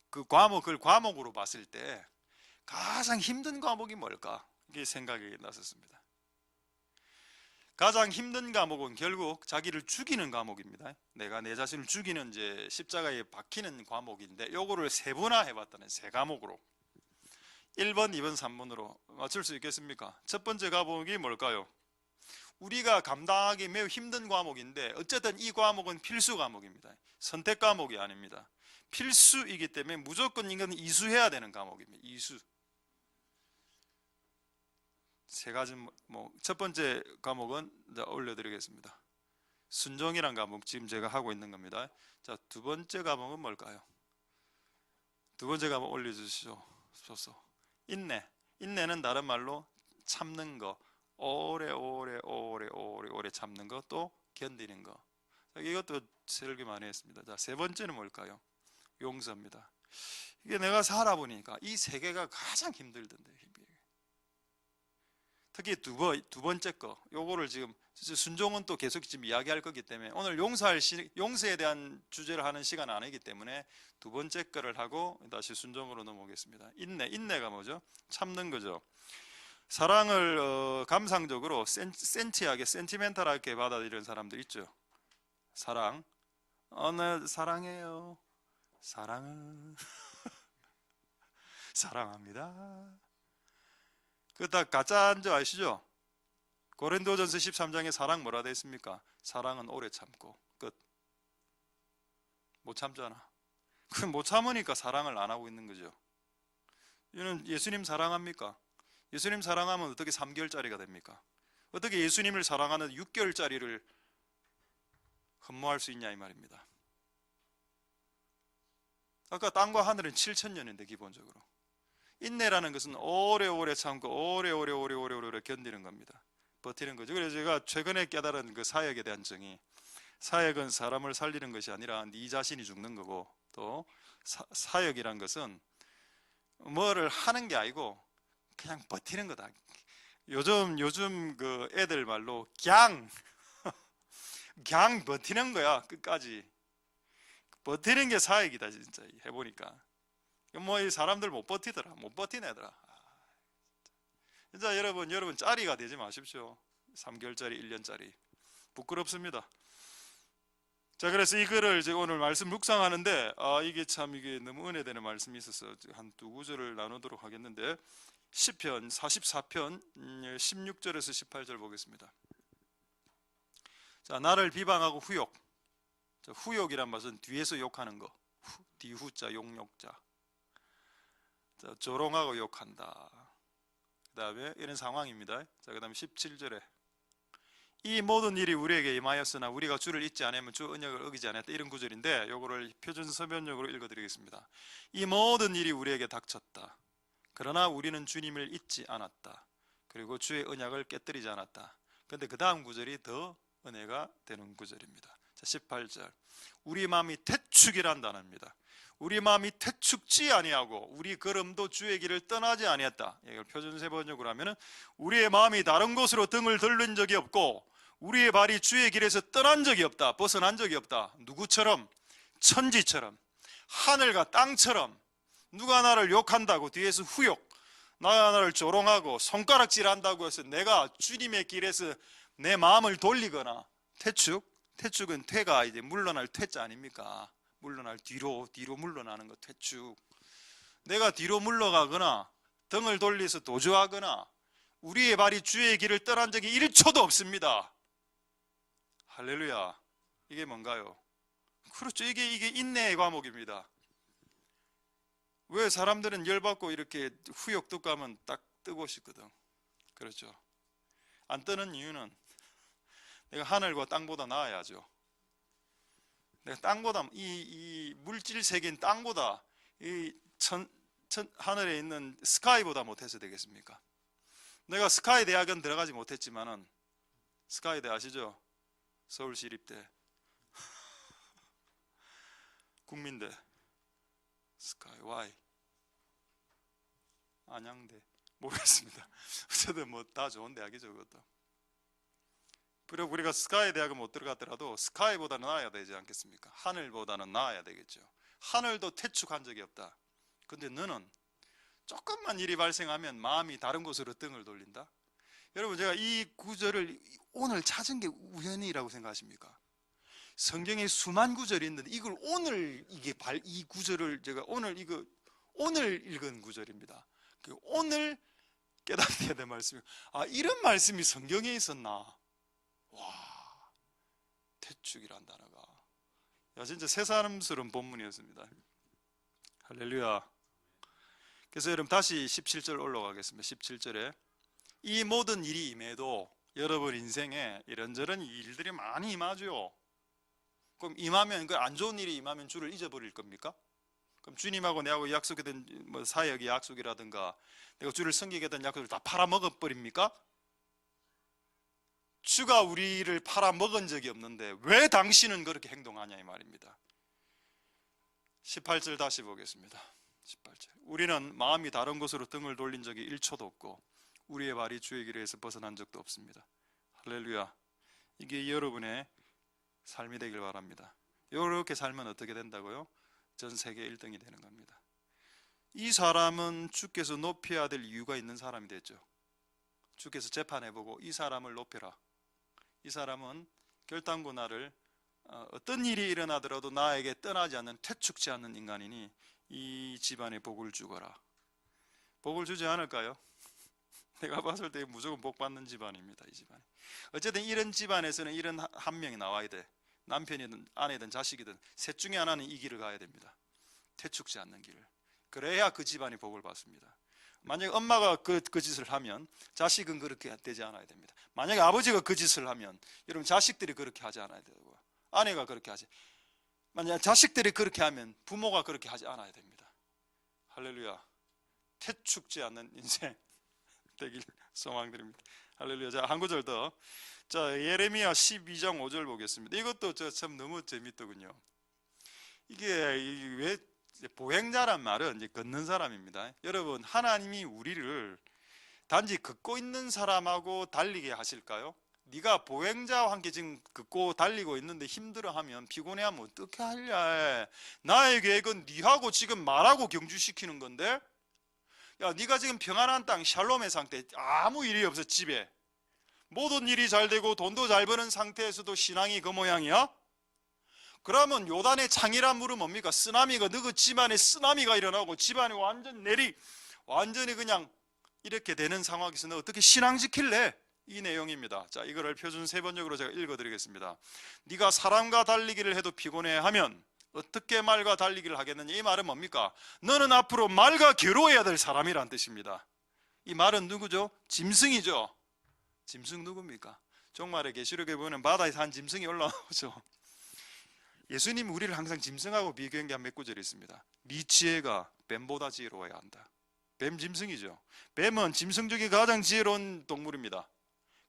그걸 과목으로 봤을 때 가장 힘든 과목이 뭘까? 이게 생각이 났었습니다. 가장 힘든 과목은 결국 자기를 죽이는 과목입니다. 내가 내 자신을 죽이는, 이제 십자가에 박히는 과목인데, 요거를 세분화해봤다는 세 과목으로 1번, 2번, 3번으로 맞출 수 있겠습니까? 첫 번째 과목이 뭘까요? 우리가 감당하기 매우 힘든 과목인데 어쨌든 이 과목은 필수 과목입니다. 선택 과목이 아닙니다. 필수이기 때문에 무조건 이건 이수해야 되는 과목입니다. 이수. 세 가지. 첫 번째 과목은 올려드리겠습니다. 순종이란 과목 지금 제가 하고 있는 겁니다. 자, 두 번째 과목은 뭘까요? 두 번째 과목 올려주시죠. 인내는 다른 말로 참는 거, 오래 참는 거, 또 견디는 거. 이것도 설교 많이 했습니다. 자, 세 번째는 뭘까요? 용서입니다. 이게 내가 살아보니까 이 세 개가 가장 힘들던데. 특히 두 번째 거, 요거를 지금 순종은 또 계속 지금 이야기할 거기 때문에 오늘 용서에 대한 주제를 하는 시간은 아니기 때문에 두 번째 거를 하고 다시 순종으로 넘어오겠습니다. 인내가 뭐죠? 참는 거죠. 사랑을 감상적으로 센티하게, 센티멘탈하게 받아들이는 사람들 있죠. 사랑, 나 사랑해요. 사랑은 사랑합니다. 그 다 가짜인 줄 아시죠? 고린도전서 13장에 사랑 뭐라 되어 있습니까? 사랑은 오래 참고 끝. 못 참잖아. 그 못 참으니까 사랑을 안 하고 있는 거죠. 이는 예수님 사랑합니까? 예수님 사랑하면 어떻게 3개월짜리가 됩니까? 어떻게 예수님을 사랑하는 6개월짜리를 흠모할 수 있냐 이 말입니다. 아까 땅과 하늘은 7,000년인데 기본적으로 인내라는 것은 오래오래 참고 오래오래 견디는 겁니다. 버티는 거죠. 그래서 제가 최근에 깨달은 그 사역에 대한 정의, 사역은 사람을 살리는 것이 아니라 네 자신이 죽는 거고, 또 사역이란 것은 뭐를 하는 게 아니고 그냥 버티는 거다. 요즘 그 애들 말로 그냥 버티는 거야. 끝까지 버티는 게 사역이다. 진짜 해보니까 뭐 이 사람들 못 버티더라. 못 버티는 애더라. 진짜 여러분 짜리가 되지 마십시오. 3개월짜리 1년짜리 부끄럽습니다. 자, 그래서 이거를 이제 오늘 말씀 묵상하는데 이게 너무 은혜되는 말씀이 있어서 한 두 구절을 나누도록 하겠는데, 시편 44편 16절에서 18절 보겠습니다. 자, 나를 비방하고 후욕. 자, 후욕이란 말은 뒤에서 욕하는 거. 뒤후자 용욕자. 자, 조롱하고 욕한다. 그 다음에 이런 상황입니다. 자, 그 다음에 17절에 이 모든 일이 우리에게 임하였으나 우리가 주를 잊지 않으면 주 언약을 어기지 않았다. 이런 구절인데 요거를 표준 서변역으로 읽어드리겠습니다. 이 모든 일이 우리에게 닥쳤다. 그러나 우리는 주님을 잊지 않았다. 그리고 주의 언약을 깨뜨리지 않았다. 그런데 그 다음 구절이 더 은혜가 되는 구절입니다. 자, 18절 우리 마음이 태축이란 단어입니다. 우리 마음이 태축지 아니하고 우리 걸음도 주의 길을 떠나지 아니했다. 이걸 표준세 번역으로 하면은 우리의 마음이 다른 곳으로 등을 돌린 적이 없고 우리의 발이 주의 길에서 떠난 적이 없다. 벗어난 적이 없다. 누구처럼? 천지처럼, 하늘과 땅처럼. 누가 나를 욕한다고 뒤에서 후욕, 나를 조롱하고 손가락질한다고 해서 내가 주님의 길에서 내 마음을 돌리거나, 태축은 퇴가 이제 물러날 퇴자 아닙니까? 물러날 뒤로 물러나는 거 퇴축. 내가 뒤로 물러가거나 등을 돌려서 도주하거나 우리의 발이 주의 길을 떠난 적이 1초도 없습니다. 할렐루야. 이게 뭔가요? 그렇죠. 이게 인내의 과목입니다. 왜 사람들은 열받고 이렇게 후욕 듣고 하면 딱 뜨고 싶거든. 그렇죠. 안 뜨는 이유는 내가 하늘과 땅보다 나아야죠. 내가 땅보다 이 물질 세계인 땅보다 이 하늘에 있는 스카이보다 못해서 되겠습니까? 내가 스카이 대학은 들어가지 못했지만은 스카이대 아시죠? 서울시립대, 국민대, 스카이 Y, 안양대 모르겠습니다. 어쨌든 뭐 다 좋은 대학이죠 그것도. 그리고 우리가 스카이 대학은 못 들어갔더라도 스카이보다는 나아야 되지 않겠습니까? 하늘보다는 나아야 되겠죠. 하늘도 퇴축한 적이 없다. 근데 너는 조금만 일이 발생하면 마음이 다른 곳으로 등을 돌린다. 여러분, 제가 이 구절을 오늘 찾은 게 우연이라고 생각하십니까? 성경에 수만 구절이 있는데 이걸 오늘 이 구절을 제가 오늘 읽은 구절입니다. 오늘 깨닫게 된 말씀이, 이런 말씀이 성경에 있었나? 와, 태축이란 단어가 진짜 새사람스러운 본문이었습니다. 할렐루야. 그래서 여러분 다시 17절 올라가겠습니다. 17절에 이 모든 일이 임해도 여러분 인생에 이런저런 일들이 많이 임하죠. 그럼 임하면 그 안 좋은 일이 임하면 주를 잊어버릴 겁니까? 그럼 주님하고 내하고 약속했던 뭐 사역의 약속이라든가 내가 주를 섬기게 된 약속을 다 팔아먹어 버립니까? 주가 우리를 팔아먹은 적이 없는데 왜 당신은 그렇게 행동하냐 이 말입니다. 18절 다시 보겠습니다. 18절 우리는 마음이 다른 곳으로 등을 돌린 적이 1초도 없고 우리의 발이 주의 길에서 벗어난 적도 없습니다. 할렐루야. 이게 여러분의 삶이 되길 바랍니다. 이렇게 살면 어떻게 된다고요? 전 세계 1등이 되는 겁니다. 이 사람은 주께서 높여야 될 이유가 있는 사람이 됐죠. 주께서 재판해보고 이 사람을 높여라. 이 사람은 결단코 나를 어떤 일이 일어나더라도 나에게 떠나지 않는, 퇴축지 않는 인간이니 이 집안에 복을 주거라. 복을 주지 않을까요? 내가 봤을 때 무조건 복 받는 집안입니다. 이 집안이. 어쨌든 이런 집안에서는 이런 한 명이 나와야 돼. 남편이든 아내든 자식이든 셋 중에 하나는 이 길을 가야 됩니다. 퇴축지 않는 길을. 그래야 그 집안이 복을 받습니다. 만약에 엄마가 그 짓을 하면 자식은 그렇게 되지 않아야 됩니다. 만약에 아버지가 그 짓을 하면 여러분 자식들이 그렇게 하지 않아야 되고, 아내가 그렇게 하지, 만약 자식들이 그렇게 하면 부모가 그렇게 하지 않아야 됩니다. 할렐루야. 퇴축지 않는 인생 되길 소망드립니다. 할렐루야. 자, 한 구절 더. 자, 예레미야 12장 5절 보겠습니다. 이것도 참 너무 재밌더군요. 이게 왜 보행자란 말은 이제 걷는 사람입니다. 여러분, 하나님이 우리를 단지 걷고 있는 사람하고 달리게 하실까요? 네가 보행자와 함께 지금 걷고 달리고 있는데 힘들어하면, 피곤해하면 어떻게 하려? 나의 계획은 네하고 지금 말하고 경주시키는 건데, 야, 네가 지금 평안한 땅 샬롬의 상태, 아무 일이 없어. 집에 모든 일이 잘 되고 돈도 잘 버는 상태에서도 신앙이 그 모양이야? 그러면 요단의 창이란 물은 뭡니까? 쓰나미가, 너그 집안에 쓰나미가 일어나고 집안이 완전히 그냥 이렇게 되는 상황에서 너 어떻게 신앙 지킬래? 이 내용입니다. 자, 이거를 표준 세번역으로 제가 읽어드리겠습니다. 네가 사람과 달리기를 해도 피곤해하면 어떻게 말과 달리기를 하겠느냐? 이 말은 뭡니까? 너는 앞으로 말과 겨루어야 될 사람이란 뜻입니다. 이 말은 누구죠? 짐승이죠. 짐승 누굽니까? 종말의 계시록에 보면 바다에서 한 짐승이 올라오죠. 예수님 우리를 항상 짐승하고 비교한 게 한 몇 구절이 있습니다. 네 지혜가 뱀보다 지혜로워야 한다. 뱀 짐승이죠. 뱀은 짐승 중에 가장 지혜로운 동물입니다.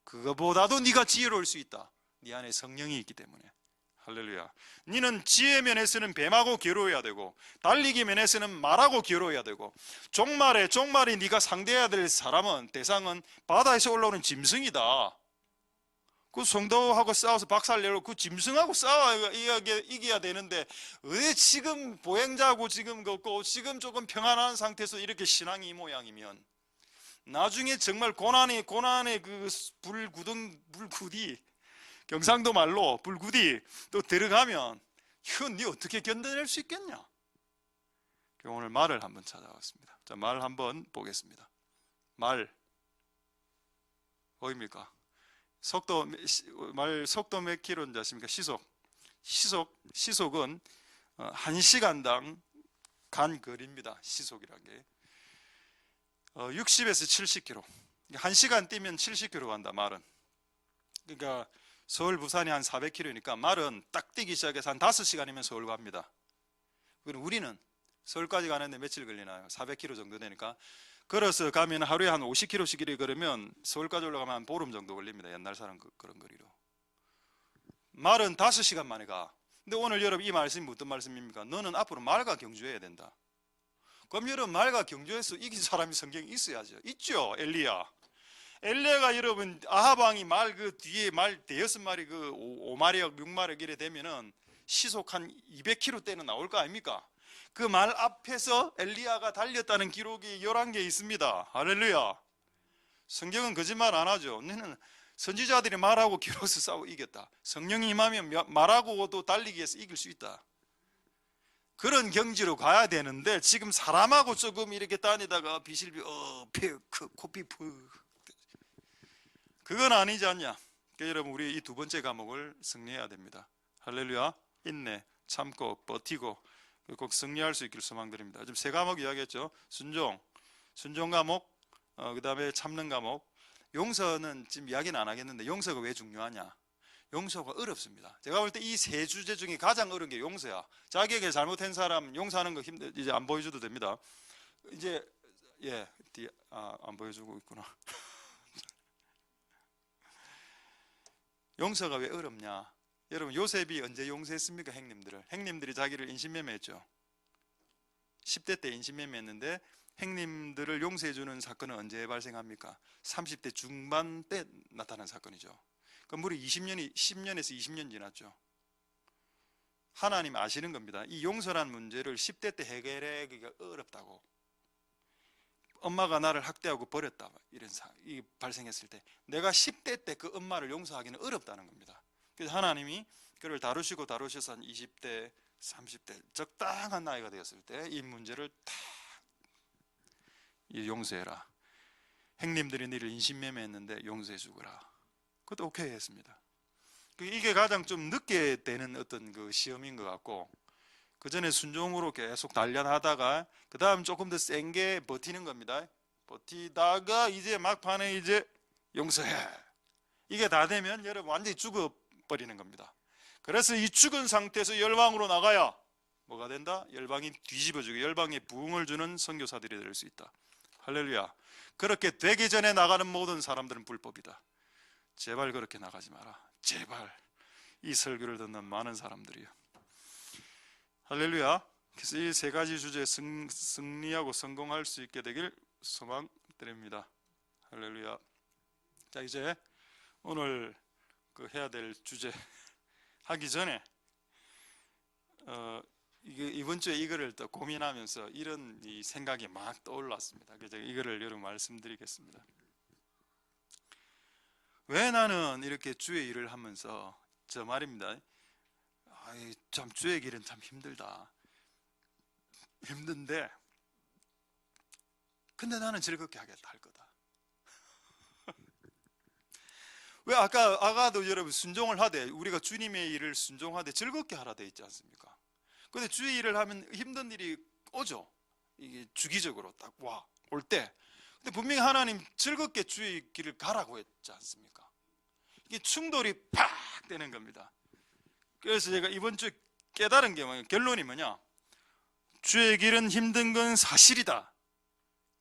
그거보다도 네가 지혜로울 수 있다. 네 안에 성령이 있기 때문에. 할렐루야. 너는 지혜 면에서는 뱀하고 겨루어야 되고, 달리기 면에서는 말하고 겨루어야 되고, 종말에 네가 상대해야 될 대상은 바다에서 올라오는 짐승이다. 그 성도하고 싸워서 박살내고 그 짐승하고 싸워 이겨야 되는데, 왜 지금 보행자하고 지금 걷고 지금 조금 평안한 상태에서 이렇게 신앙이 이 모양이면, 나중에 정말 고난의 그 불구디, 경상도 말로 불구디 또 들어가면 이건 네 어떻게 견뎌낼 수 있겠냐? 오늘 말을 한번 찾아왔습니다. 자, 말 한번 보겠습니다. 말 보입니까? 속도 몇 킬로인지 아십니까? 시속은 1시간당 간 거리입니다. 시속이란 게 60에서 70km. 1시간 뛰면 70km 간다, 말은. 그러니까 서울 부산이 한 400km니까 말은 딱 뛰기 시작해서 한 5시간이면 서울 갑니다. 그리고 우리는 서울까지 가는데 며칠 걸리나요? 400km 정도 되니까 걸어서 가면 하루에 한 50km씩 이렇게 걸으면 서울까지 올라가면 한 보름 정도 걸립니다. 옛날 사람 그런 거리로. 말은 5시간 만에 가. 근데 오늘 여러분 이 말씀이 어떤 말씀입니까? 너는 앞으로 말과 경주해야 된다. 그럼 여러분 말과 경주에서 이긴 사람이 성경에 있어야죠. 있죠. 엘리야가 여러분 아합 왕이 말 그 뒤에 말 대여섯 마리 그 5마력 6마력 이래 되면은 시속 한 200km 대는 나올 거 아닙니까? 그 말 앞에서 엘리야가 달렸다는 기록이 11개 있습니다. 할렐루야. 성경은 거짓말 안 하죠. 너는 선지자들이 말하고 기록해서 싸워 이겼다. 성령이 임하면 말하고도 달리기 위해서 이길 수 있다. 그런 경지로 가야 되는데 지금 사람하고 조금 이렇게 다니다가 비실비 코피 그건 아니지 않냐? 그러니까 여러분 우리 이 두 번째 과목을 승리해야 됩니다. 할렐루야. 인내, 참고, 버티고 꼭 승리할 수 있기를 소망드립니다. 지금 세 과목 이야기했죠. 순종 과목, 그 다음에 참는 과목. 용서는 지금 이야기는 안 하겠는데 용서가 왜 중요하냐? 용서가 어렵습니다. 제가 볼 때 이 세 주제 중에 가장 어려운 게 용서야. 자기에게 잘못한 사람 용서하는 거 이제 안 보여줘도 됩니다. 이제 안 보여주고 있구나. 용서가 왜 어렵냐? 여러분 요셉이 언제 용서했습니까? 행님들이 자기를 인신매매했죠. 10대 때 인신매매했는데 행님들을 용서해주는 사건은 언제 발생합니까? 30대 중반 때 나타난 사건이죠. 그럼 무려 10년에서 20년 지났죠. 하나님 아시는 겁니다. 이 용서란 문제를 10대 때 해결하기가 어렵다고. 엄마가 나를 학대하고 버렸다 이런 이 발생했을 때 내가 10대 때 그 엄마를 용서하기는 어렵다는 겁니다. 그래서 하나님이 그를 다루셔서 한 20대 30대 적당한 나이가 되었을 때 이 문제를 다 용서해라. 행님들이 너를 인신매매했는데 용서해 주거라. 그것도 오케이 했습니다. 이게 가장 좀 늦게 되는 어떤 그 시험인 것 같고, 그 전에 순종으로 계속 단련하다가 그 다음 조금 더 센 게 버티는 겁니다. 버티다가 이제 막판에 이제 용서해. 이게 다 되면 여러분 완전히 죽어버리는 겁니다. 그래서 이 죽은 상태에서 열방으로 나가야 뭐가 된다? 열방이 뒤집어지고 열방에 부흥을 주는 선교사들이 될 수 있다. 할렐루야. 그렇게 되기 전에 나가는 모든 사람들은 불법이다. 제발 그렇게 나가지 마라. 제발. 이 설교를 듣는 많은 사람들이요. 할렐루야. 그래서 이 세 가지 주제에 승리하고 성공할 수 있게 되길 소망드립니다. 할렐루야. 자, 이제 오늘 그 해야 될 주제 하기 전에 이번 주에 이거를 또 고민하면서 이런 이 생각이 막 떠올랐습니다. 그래서 이거를 여러분 말씀드리겠습니다. 왜 나는 이렇게 주의 일을 하면서 저 말입니다. 참 주의 길은 참 힘들다. 힘든데 근데 나는 즐겁게 하겠다 할 거다. 왜 아까도 여러분 순종을 하되 우리가 주님의 일을 순종하되 즐겁게 하라 돼 있지 않습니까? 근데 주의 일을 하면 힘든 일이 오죠. 이게 주기적으로 딱 올 때. 근데 분명히 하나님 즐겁게 주의 길을 가라고 했지 않습니까? 이게 충돌이 팍 되는 겁니다. 그래서 제가 이번 주에 깨달은 게 결론이 뭐냐? 주의 길은 힘든 건 사실이다.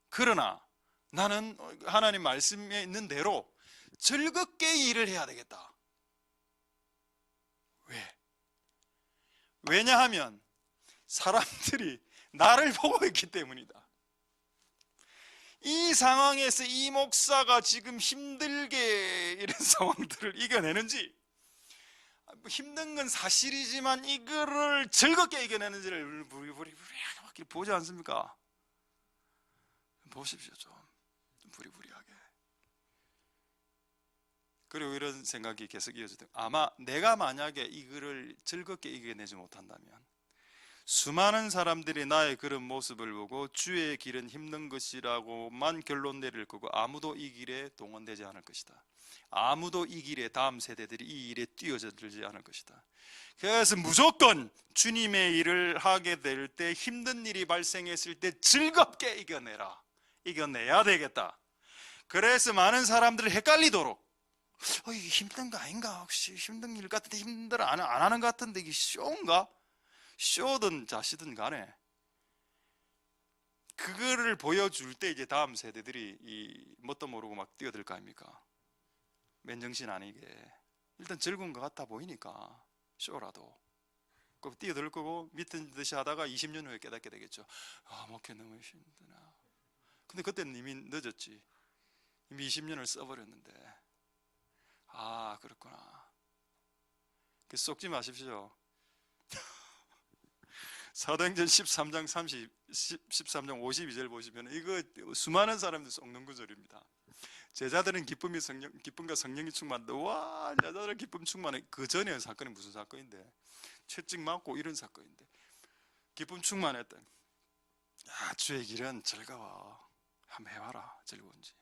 그러나 나는 하나님 말씀에 있는 대로 즐겁게 일을 해야 되겠다. 왜? 왜냐하면 사람들이 나를 보고 있기 때문이다. 이 상황에서 이 목사가 지금 힘들게 이런 상황들을 이겨내는지, 힘든 건 사실이지만 이거를 즐겁게 이겨내는지를 부리부리하게 보지 않습니까? 보십시오. 좀 부리부리하게. 그리고 이런 생각이 계속 이어지더라고요. 아마 내가 만약에 이거를 즐겁게 이겨내지 못한다면 수많은 사람들이 나의 그런 모습을 보고 주의 길은 힘든 것이라고만 결론 내릴 거고 아무도 이 길에 동원되지 않을 것이다. 아무도 이 길에 다음 세대들이 이 일에 뛰어들지 않을 것이다. 그래서 무조건 주님의 일을 하게 될 때 힘든 일이 발생했을 때 즐겁게 이겨내야 되겠다. 그래서 많은 사람들이 헷갈리도록 이게 힘든 거 아닌가? 혹시 힘든 일 같은데 힘들어 안 하는 것 같은데 이게 쇼인가? 쇼든 자시든 간에 그거를 보여줄 때 이제 다음 세대들이 이 뭣도 모르고 막 뛰어들 거 아닙니까? 맨정신 아니게 일단 즐거운 것 같아 보이니까 쇼라도 그 뛰어들 거고 밑은 듯이 하다가 20년 후에 깨닫게 되겠죠. 목회 너무 힘드나. 근데 그때는 이미 늦었지. 이미 20년을 써버렸는데. 그렇구나. 쏙지 마십시오. 사도행전 13장 52절 보시면 이거 수많은 사람들 썩는 구절입니다. 제자들은 기쁨과 성령이 충만한데 제자들은 기쁨 충만해. 그 전에 사건이 무슨 사건인데? 채찍 맞고 이런 사건인데 기쁨 충만했다. 주의 길은 즐거워. 한번 해봐라. 즐거운지.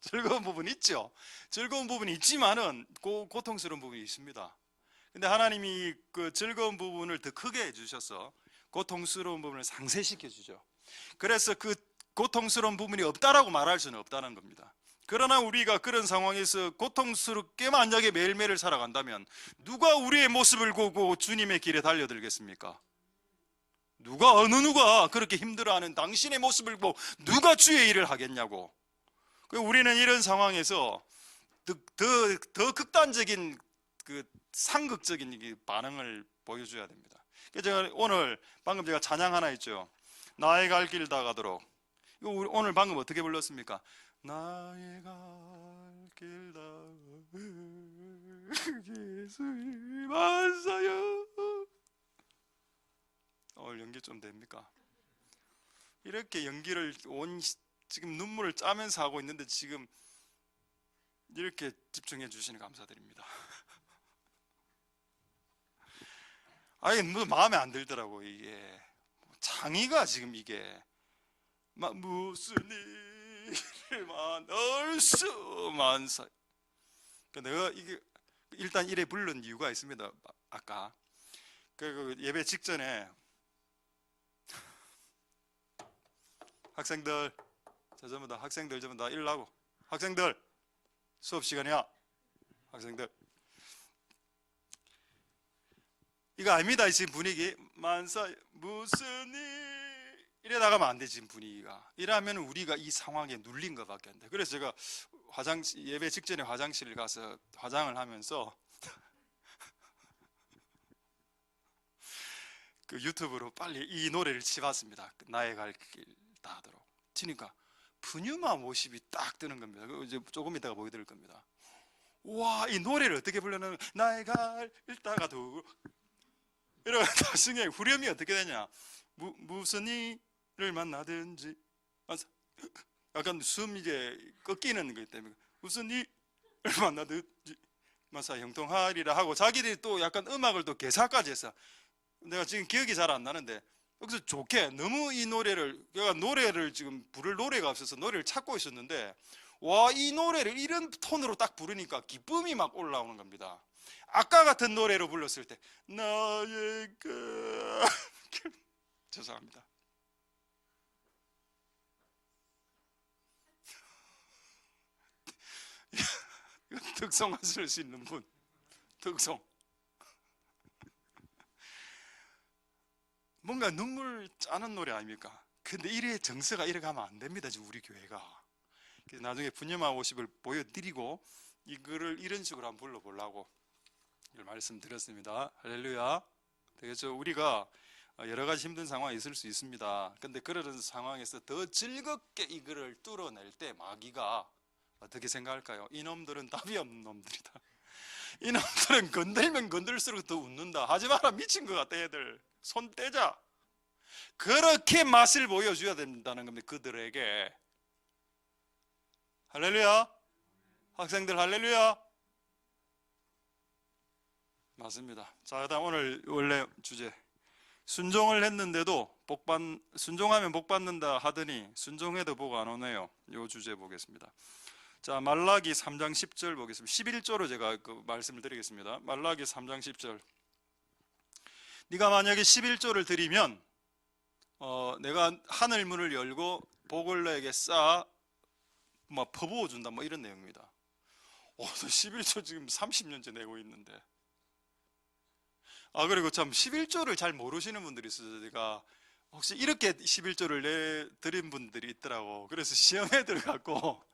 즐거운 부분이 있죠. 즐거운 부분이 있지만은 고통스러운 부분이 있습니다. 근데 하나님이 그 즐거운 부분을 더 크게 해주셔서 고통스러운 부분을 상쇄시켜 주죠. 그래서 그 고통스러운 부분이 없다라고 말할 수는 없다는 겁니다. 그러나 우리가 그런 상황에서 고통스럽게 만약에 매일매일 살아간다면 누가 우리의 모습을 보고 주님의 길에 달려들겠습니까? 누가 그렇게 힘들어하는 당신의 모습을 보고 누가 주의 일을 하겠냐고. 우리는 이런 상황에서 더 극단적인 그 상극적인 반응을 보여줘야 됩니다. 그래서 제가 방금 제가 찬양 하나 있죠. 나의 갈 길 다 가도록. 이거 오늘 방금 어떻게 불렀습니까? 나의 갈 길 다 예수님 만사여. 오늘 연기 좀 됩니까? 이렇게 연기를 지금 눈물을 짜면서 하고 있는데 지금 이렇게 집중해 주시니 감사드립니다. 마음에 안 들더라고. 이게 창의가 지금 이게 무슨 이만 얼쑤만사. 내가 이게 일단 이래 부른 이유가 있습니다. 아까 그 예배 직전에 학생들, 전부 다 학생들 전부 다 일어나고, 학생들 수업 시간이야. 학생들 이거 아닙니다. 지금 분위기 만사 무슨 일 이래 나가면 안 돼. 지금 분위기가 이러면 우리가 이 상황에 눌린 것밖에 안 돼. 그래서 제가 예배 직전에 화장실 가서 화장을 하면서 그 유튜브로 빨리 이 노래를 치봤습니다. 나의 갈 길 다 하도록 치니까 푸뉴마 모십이 딱 뜨는 겁니다. 이제 조금 이따가 보여드릴 겁니다. 와, 이 노래를 어떻게 불러는 나의 갈 일다가 도 이러면 나중에 후렴이 어떻게 되냐, 무슨 일을 만나든지 약간 숨 이제 꺾이는 거기 때문에 무슨 일을 만나든지 마사 형통하리라 하고 자기들이 또 약간 음악을 또 개사까지 했어. 내가 지금 기억이 잘 안 나는데 여기서 좋게 너무 이 노래를, 내가 노래를 지금 부를 노래가 없어서 노래를 찾고 있었는데 와, 이 노래를 이런 톤으로 딱 부르니까 기쁨이 막 올라오는 겁니다. 아까 같은 노래로 불렀을 때 나의 죄송합니다. 특송 하실 수 있는 분, 특송. 뭔가 눈물 짜는 노래 아닙니까? 근데 이래 정서가 이래 가면 안 됩니다. 지금 우리 교회가. 그래서 나중에 분념화 50을 보여드리고 이거를 이런 식으로 한번 불러보려고 말씀드렸습니다. 할렐루야. 되겠죠? 우리가 여러 가지 힘든 상황이 있을 수 있습니다. 근데 그런 상황에서 더 즐겁게 이거를 뚫어낼 때 마귀가 어떻게 생각할까요? 이놈들은 답이 없는 놈들이다. 이놈들은 건들면 건들수록 더 웃는다. 하지 마라, 미친 것 같다 애들. 손 떼자. 그렇게 맛을 보여줘야 된다는 겁니다. 그들에게. 할렐루야. 학생들 할렐루야. 맞습니다. 자, 그다음 오늘 원래 주제, 순종을 했는데도 순종하면 복 받는다 하더니 순종해도 복 안 오네요. 이 주제 보겠습니다. 자, 말라기 3장 10절 보겠습니다. 11조로 제가 그 말씀을 드리겠습니다. 말라기 3장 10절. 네가 만약에 11조를 드리면 내가 하늘 문을 열고 복을 너에게 쌓아 퍼부어 준다, 이런 내용입니다. 저 11조 지금 30년째 내고 있는데. 그리고 참 11조를 잘 모르시는 분들이 있어서 제가 혹시 이렇게 11조를 내드린 분들이 있더라고. 그래서 시험에 들어갔고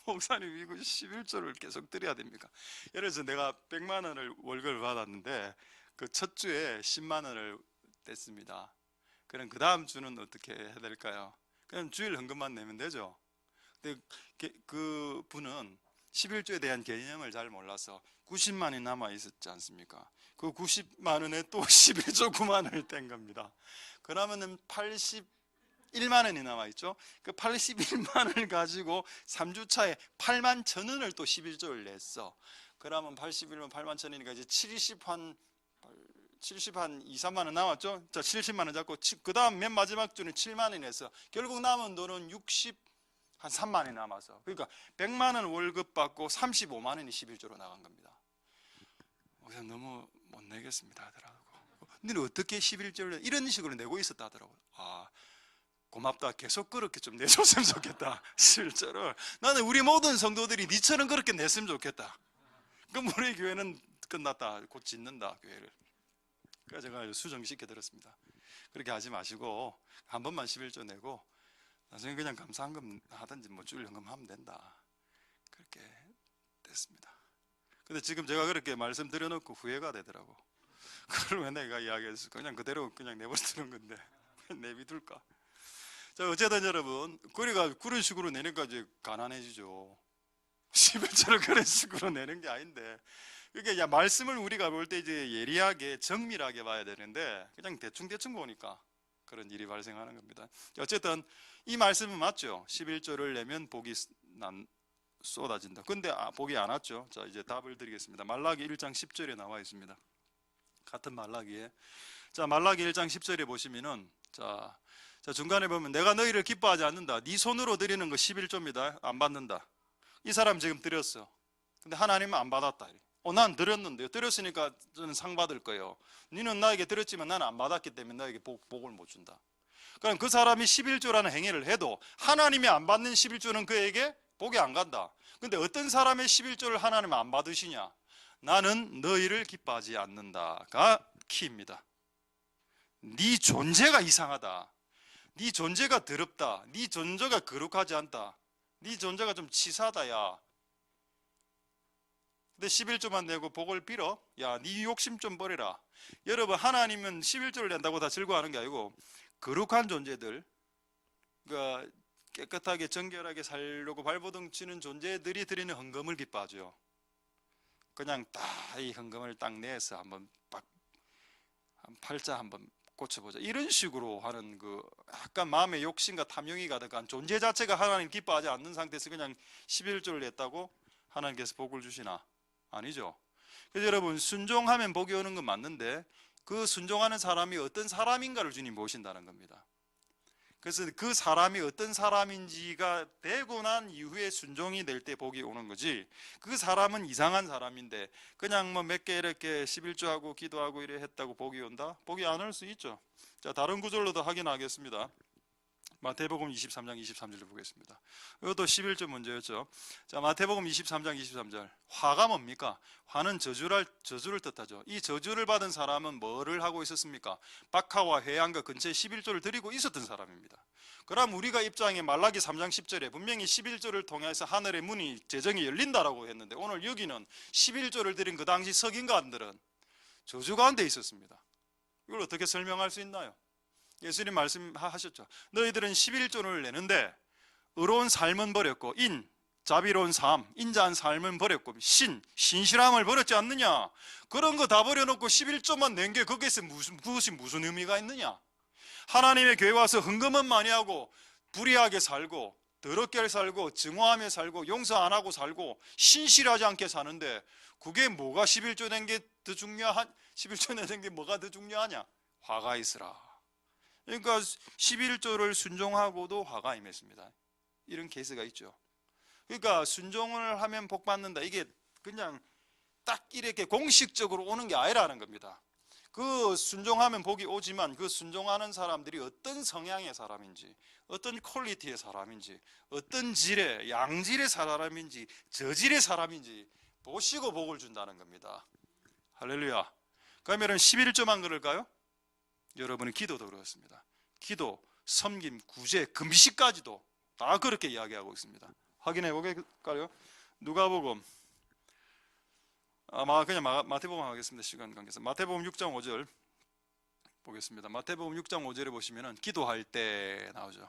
목사님 이거 11조를 계속 드려야 됩니까? 예를 들어서 내가 100만 원을 월급을 받았는데 그 첫 주에 10만 원을 뗐습니다. 그럼 그 다음 주는 어떻게 해야 될까요? 그냥 주일 헌금만 내면 되죠. 근데 그 분은 11조에 대한 개념을 잘 몰라서 90만 원이 남아 있었지 않습니까? 그 90만 원에 또 11조 9만 원을 뗀 겁니다. 그러면은 81만 원이 남아 있죠. 그 81만 원을 가지고 3주 차에 8만 1천 원을 또 11조를 냈어. 그러면 81만 8만 1천 원이니까 이제 70 한 2, 3만 원 남았죠. 자, 70만 원 잡고 그 다음 맨 마지막 주는 7만 원이 냈어. 결국 남은 돈은 한 3만 원이 남아서, 그러니까 100만 원 월급 받고 35만 원이 11조로 나간 겁니다. 그래서 너무 못 내겠습니다 하더라고. 너는 어떻게 11조를 이런 식으로 내고 있었다 하더라고. 고맙다. 계속 그렇게 좀 내줬으면 좋겠다. 실제로 나는 우리 모든 성도들이 니처럼 그렇게 냈으면 좋겠다. 그럼 우리 교회는 끝났다. 곧 짓는다 교회를. 그래서 제가 수정시켜 드렸습니다. 그렇게 하지 마시고 한 번만 11조 내고 나중에 그냥 감사한금 하든지 주일 헌금 하면 된다. 그렇게 됐습니다. 근데 지금 제가 그렇게 말씀드려놓고 후회가 되더라고. 그걸 왜 내가 이야기했어? 그냥 그대로 그냥 내버려두는 건데 내비둘까? 자, 어쨌든 여러분, 우리가 그런 식으로 내니까 이제 가난해지죠. 11조를 그런 식으로 내는 게 아닌데, 그러니까 말씀을 우리가 볼 때 이제 예리하게 정밀하게 봐야 되는데 그냥 대충 보니까 그런 일이 발생하는 겁니다. 어쨌든 이 말씀은 맞죠. 11조를 내면 복이 쏟아진다. 근데 복이 안 왔죠. 자, 이제 답을 드리겠습니다. 말라기 1장 10절에 나와 있습니다. 같은 말라기에. 자, 말라기 1장 10절에 보시면은, 자, 자, 중간에 보면 내가 너희를 기뻐하지 않는다. 네 손으로 드리는 거 11조입니다. 안 받는다. 이 사람 지금 드렸어. 근데 하나님은 안 받았다. 난 드렸는데요. 드렸으니까 저는 상 받을 거예요. 너는 나에게 드렸지만 나는 안 받았기 때문에 너에게 복을 못 준다. 그럼 그 사람이 11조라는 행위를 해도 하나님이 안 받는 11조는 그에게 복이 안 간다. 근데 어떤 사람의 11조를 하나님은 안 받으시냐? 나는 너희를 기뻐하지 않는다가 키입니다. 네 존재가 이상하다. 네 존재가 더럽다. 네 존재가 거룩하지 않다. 네 존재가 좀 치사하다. 야, 근데 11조만 내고 복을 빌어? 야, 네 욕심 좀 버려라. 여러분, 하나님은 11조를 낸다고 다 즐거워하는 게 아니고 거룩한 존재들, 그러니까 깨끗하게 정결하게 살려고 발버둥 치는 존재들이 드리는 헌금을 기뻐하죠. 그냥 딱 이 헌금을 딱 내서 한번 팔자 한번 고쳐보자, 이런 식으로 하는 그 약간 마음의 욕심과 탐욕이 가득한 존재 자체가 하나님 기뻐하지 않는 상태에서 그냥 11조를 냈다고 하나님께서 복을 주시나? 아니죠. 그래서 여러분, 순종하면 복이 오는 건 맞는데 그 순종하는 사람이 어떤 사람인가를 주님 보신다는 겁니다. 그래서 그 사람이 어떤 사람인지가 되고 난 이후에 순종이 될 때 복이 오는 거지, 그 사람은 이상한 사람인데 그냥 뭐 몇 개 이렇게 11조하고 기도하고 이래 했다고 복이 온다? 복이 안 올 수 있죠. 자, 다른 구절로도 확인하겠습니다. 마태복음 23장 23절을 보겠습니다. 이것도 11조 문제였죠. 자, 마태복음 23장 23절. 화가 뭡니까? 화는 저주를 뜻하죠. 이 저주를 받은 사람은 뭐를 하고 있었습니까? 박하와 회양과 근처에 11조를 드리고 있었던 사람입니다. 그럼 우리가 입장에 말라기 3장 10절에 분명히 11조를 통해서 하늘의 문이 재정이 열린다라고 했는데, 오늘 여기는 11조를 드린 그 당시 서기관들은 저주 가운데 있었습니다. 이걸 어떻게 설명할 수 있나요? 예수님 말씀하셨죠. 너희들은 11조를 내는데 의로운 삶은 버렸고 자비로운 삶, 인자한 삶은 버렸고 신실함을 버렸지 않느냐? 그런 거 다 버려놓고 11조만 낸 게 그것이 무슨 의미가 있느냐? 하나님의 교회 와서 헌금은 많이 하고 불의하게 살고 더럽게 살고 증오하며 살고 용서 안 하고 살고 신실하지 않게 사는데 그게 뭐가 11조 낸 게 더 중요한, 11조 낸 게 뭐가 더 중요하냐? 화가 있으라. 그러니까 11조를 순종하고도 화가 임했습니다. 이런 케이스가 있죠. 그러니까 순종을 하면 복 받는다, 이게 그냥 딱 이렇게 공식적으로 오는 게 아니라는 겁니다. 그 순종하면 복이 오지만 그 순종하는 사람들이 어떤 성향의 사람인지, 어떤 퀄리티의 사람인지, 어떤 질의, 양질의 사람인지 저질의 사람인지 보시고 복을 준다는 겁니다. 할렐루야. 그러면 11조만 그럴까요? 여러분의 기도도 그렇습니다. 기도, 섬김, 구제, 금식까지도 다 그렇게 이야기하고 있습니다. 확인해 보겠까요? 누가복음, 그냥 마태복음 하겠습니다. 시간 관계에서 마태복음 6장 5절 보겠습니다. 마태복음 6장 5절에 보시면은 기도할 때 나오죠.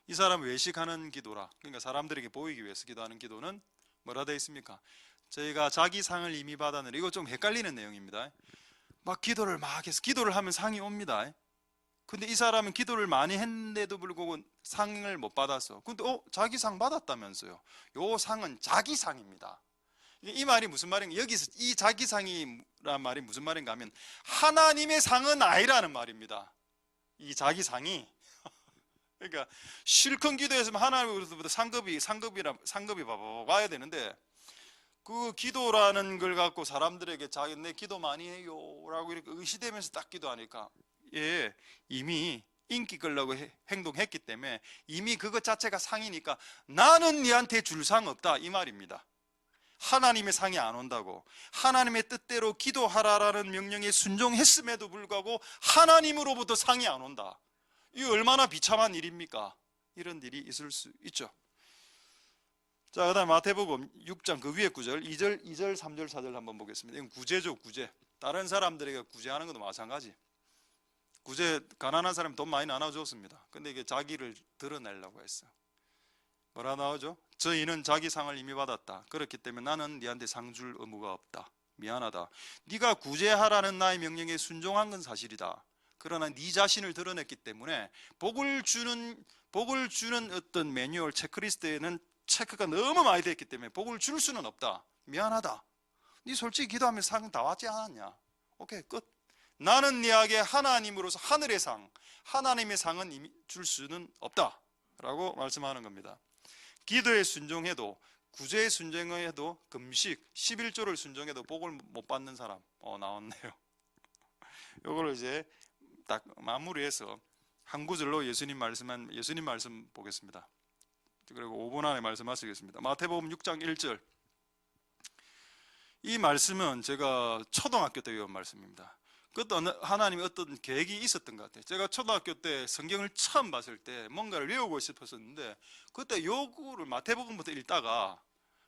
이 사람 외식하는 기도라. 그러니까 사람들에게 보이기 위해서 기도하는 기도는 뭐라 되어 있습니까? 저희가 자기 상을 이미 받았느니, 이거 좀 헷갈리는 내용입니다. 막 기도를 막 해서 기도를 하면 상이 옵니다. 근데 이 사람은 기도를 많이 했는데도 불구하고 상을 못 받았어. 근데 자기 상 받았다면서요. 요 상은 자기 상입니다. 이 말이 무슨 말인가? 여기서 이 자기 상이란 말이 무슨 말인가 하면 하나님의 상은 아니라는 말입니다. 이 자기 상이 그러니까 실컷 기도했으면 하나님으로부터 상급이 와야 되는데, 그 기도라는 걸 갖고 사람들에게 자기 내 기도 많이 해요 라고 이렇게 의시되면서 딱 기도하니까 이미 인기 끌려고 행동했기 때문에 이미 그것 자체가 상이니까 나는 네한테 줄 상 없다, 이 말입니다. 하나님의 상이 안 온다고. 하나님의 뜻대로 기도하라라는 명령에 순종했음에도 불구하고 하나님으로부터 상이 안 온다. 이 얼마나 비참한 일입니까? 이런 일이 있을 수 있죠. 자, 그 다음 마태복음 6장 그 위에 구절 2절, 3절, 4절 한번 보겠습니다. 이건 구제죠, 구제. 다른 사람들에게 구제하는 것도 마찬가지. 구제, 가난한 사람 돈 많이 나눠줬습니다. 근데 이게 자기를 드러내려고 했어. 뭐라 나오죠? 저희는 자기 상을 이미 받았다. 그렇기 때문에 나는 네한테 상 줄 의무가 없다. 미안하다. 네가 구제하라는 나의 명령에 순종한 건 사실이다. 그러나 네 자신을 드러냈기 때문에 복을 주는 어떤 매뉴얼, 체크리스트에는 체크가 너무 많이 됐기 때문에 복을 줄 수는 없다. 미안하다. 네 솔직히 기도하면 상 다 왔지 않았냐? 오케이, 끝. 나는 네게 하나님으로서 하늘의 상, 하나님의 상은 이미 줄 수는 없다 라고 말씀하는 겁니다. 기도에 순종해도, 구제에 순종해도, 금식 11조를 순종해도 복을 못 받는 사람 나왔네요. 이걸 이제 딱 마무리해서 한 구절로 예수님 말씀 보겠습니다. 그리고 5분 안에 말씀하시겠습니다. 마태복음 6장 1절. 이 말씀은 제가 초등학교 때 외운 말씀입니다. 그것도 하나님이 어떤 계획이 있었던 것 같아요. 제가 초등학교 때 성경을 처음 봤을 때 뭔가를 외우고 싶었었는데, 그때 요구를 마태복음부터 읽다가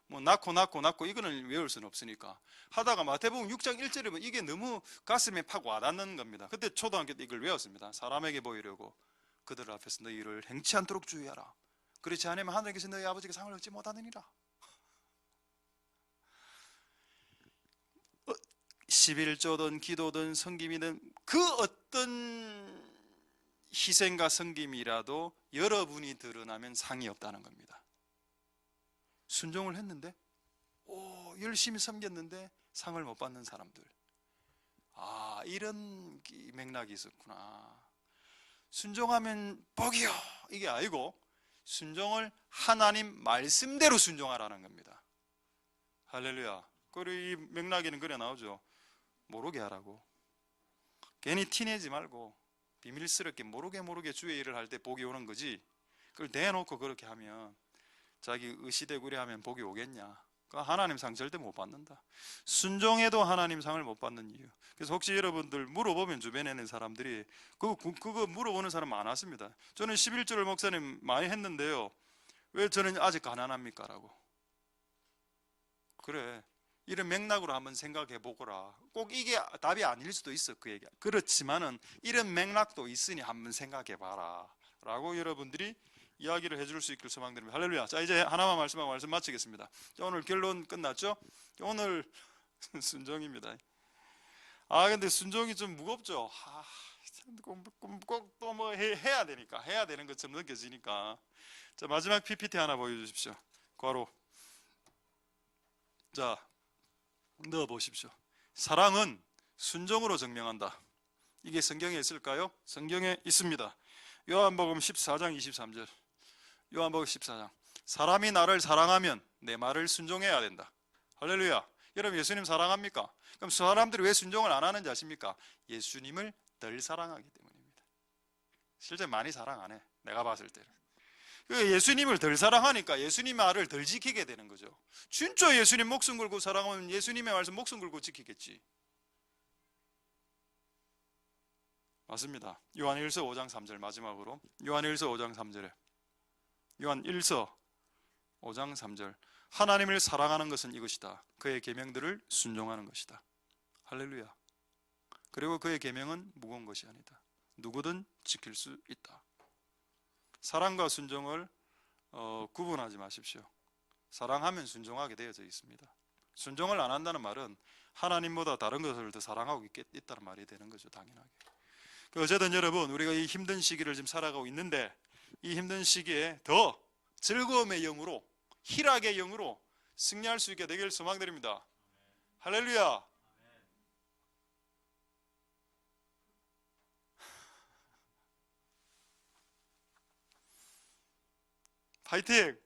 뭐 낳고 이거는 외울 수는 없으니까 하다가 마태복음 6장 1절이면 이게 너무 가슴에 팍 와닿는 겁니다. 그때 초등학교 때 이걸 외웠습니다. 사람에게 보이려고 그들 앞에서 너희를 행치 않도록 주의하라. 그렇지 않으면 하늘에서 너희 아버지께 상을 얻지 못하느니라. 11조든 기도든 섬김이든 그 어떤 희생과 섬김이라도 여러분이 드러나면 상이 없다는 겁니다. 순종을 했는데, 열심히 섬겼는데 상을 못 받는 사람들, 이런 맥락이 있었구나. 순종하면 복이요, 이게 아니고 순종을 하나님 말씀대로 순종하라는 겁니다. 할렐루야. 그리고 이 맥락에는 그래 나오죠. 모르게 하라고. 괜히 티내지 말고 비밀스럽게 모르게 주의 일을 할 때 복이 오는 거지, 그걸 대놓고 그렇게 하면, 자기 의시대구리 하면 복이 오겠냐. 하나님 상 절대 못 받는다. 순종해도 하나님 상을 못 받는 이유. 그래서 혹시 여러분들 물어보면 주변에 있는 사람들이 그거 물어보는 사람 많았습니다. 저는 11조를 목사님 많이 했는데요, 왜 저는 아직 가난합니까? 라고. 그래, 이런 맥락으로 한번 생각해 보거라. 꼭 이게 답이 아닐 수도 있어, 그 얘기. 그렇지만은 이런 맥락도 있으니 한번 생각해 봐라 라고 여러분들이 이야기를 해줄 수 있길 소망드립니다. 할렐루야. 자, 이제 하나만 말씀하고 말씀 마치겠습니다. 오늘 결론 끝났죠? 오늘 순종입니다. 근데 순종이 좀 무겁죠? 꼭 또 뭐 해야 되니까, 해야 되는 것처럼 느껴지니까. 자, 마지막 PPT 하나 보여주십시오. 괄호. 자, 넣어 보십시오. 사랑은 순종으로 증명한다. 이게 성경에 있을까요? 성경에 있습니다. 요한복음 14장 23절. 요한복음 14장. 사람이 나를 사랑하면 내 말을 순종해야 된다. 할렐루야. 여러분, 예수님 사랑합니까? 그럼 사람들이 왜 순종을 안 하는지 아십니까? 예수님을 덜 사랑하기 때문입니다. 실제 많이 사랑 안 해, 내가 봤을 때는. 예수님을 덜 사랑하니까 예수님 말을 덜 지키게 되는 거죠. 진짜 예수님 목숨 걸고 사랑하면 예수님의 말씀 목숨 걸고 지키겠지. 맞습니다. 요한 1서 5장 3절 마지막으로. 요한 1서 5장 3절에, 요한 1서 5장 3절. 하나님을 사랑하는 것은 이것이다. 그의 계명들을 순종하는 것이다. 할렐루야. 그리고 그의 계명은 무거운 것이 아니다. 누구든 지킬 수 있다. 사랑과 순종을 구분하지 마십시오. 사랑하면 순종하게 되어져 있습니다. 순종을 안 한다는 말은 하나님보다 다른 것을 더 사랑하고 있다는 말이 되는 거죠, 당연하게. 어쨌든 여러분, 우리가 이 힘든 시기를 지금 살아가고 있는데, 이 힘든 시기에 더 즐거움의 영으로, 희락의 영으로 승리할 수 있게 되길 소망드립니다. 할렐루야. 파이팅!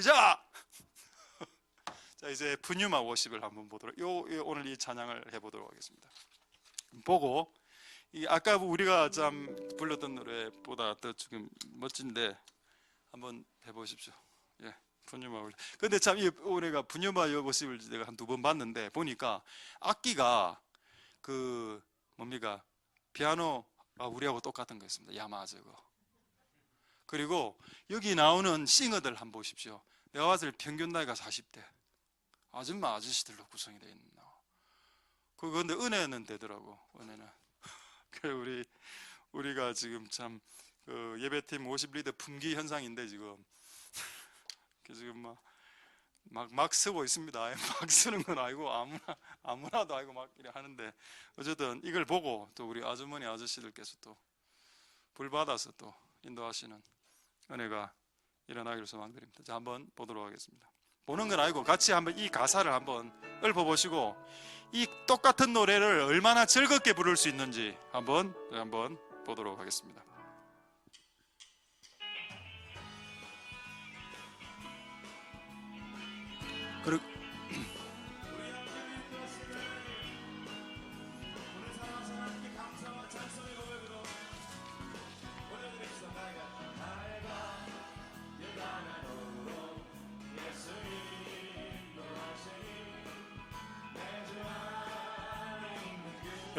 자, 이제 푸뉴마 워십을 한번 보도록, 오늘 이 찬양을 해보도록 하겠습니다. 보고, 아까 우리가 참 불렀던 노래보다 더 지금 멋진데 한번 해보십시오. 예, 푸뉴마 워십. 근데 참 이 우리가 푸뉴마 워십을 내가 한 2번 봤는데 보니까 악기가 뭡니까? 피아노 우리하고 똑같은 거였습니다. 야마 저거. 그리고 여기 나오는 싱어들 한번 보십시오. 내가 봤을 때 평균 나이가 40대 아줌마 아저씨들로 구성이 되어 있나. 근데 은혜는 되더라고. 은혜는. 우리가 지금 참 예배팀 50 리더 품귀 현상인데 지금 막 쓰고 있습니다. 막 쓰는 건 아니고 아무나도 아니고 막 이래 하는데, 어쨌든 이걸 보고 또 우리 아주머니 아저씨들께서 또 불 받아서 또 인도하시는 은혜가 일어나기를 소망드립니다. 자, 한번 보도록 하겠습니다. 보는 건 아니고 같이 한번 이 가사를 한번 읊어보시고 이 똑같은 노래를 얼마나 즐겁게 부를 수 있는지 한번 보도록 하겠습니다. 그리고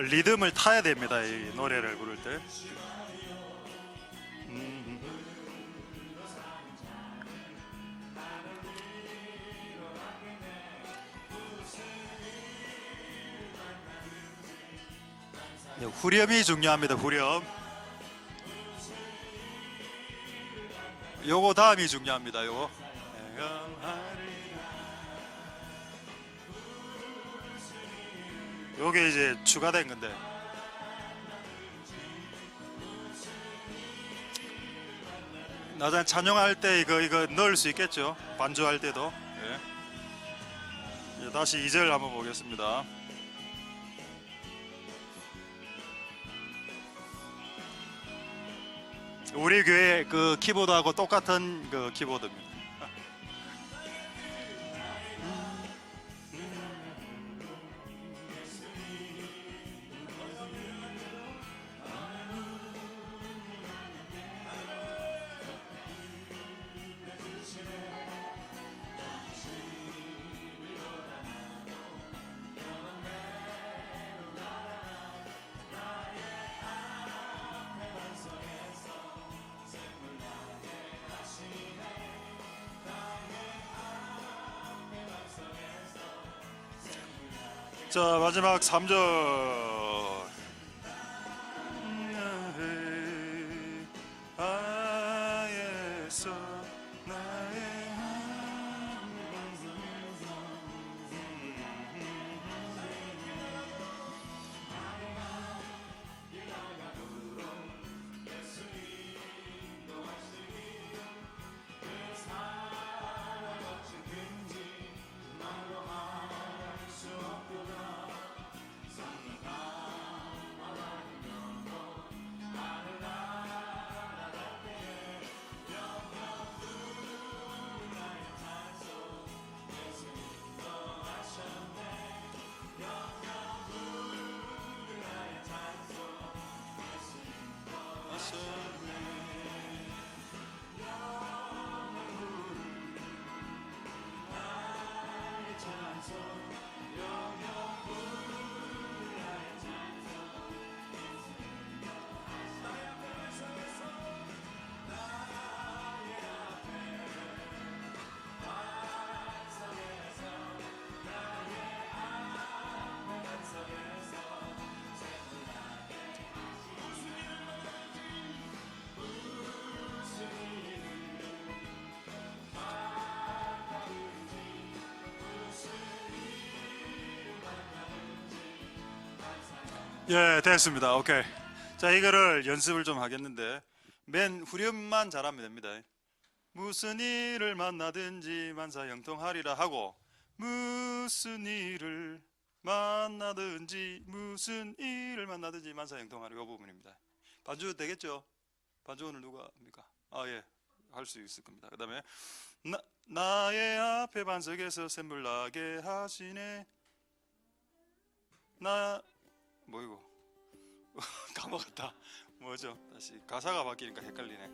리듬을 타야 됩니다. 이 노래를 부를 때. 후렴이 중요합니다. 후렴. 요거 다음이 중요합니다. 요거. 요게 이제 추가된 건데. 나중에 찬양할 때 이거 넣을 수 있겠죠? 반주할 때도. 예. 다시 2절 한번 보겠습니다. 우리 교회 그 키보드하고 똑같은 그 키보드입니다. 자, 마지막 3절. 예, 됐습니다. 오케이. 자, 이거를 연습을 좀 하겠는데 맨 후렴만 잘하면 됩니다. 무슨 일을 만나든지 만사 형통하리라 하고 무슨 일을 만나든지 무슨 일을 만나든지 만사 형통하리라 이 부분입니다. 반주 되겠죠? 반주 오늘 누가 합니까? 예, 할 수 있을 겁니다. 그 다음에 나의 앞에 반석에서 샘물 나게 하시네. 뭐이고 까먹었다. 뭐죠? 다시 가사가 바뀌니까 헷갈리네.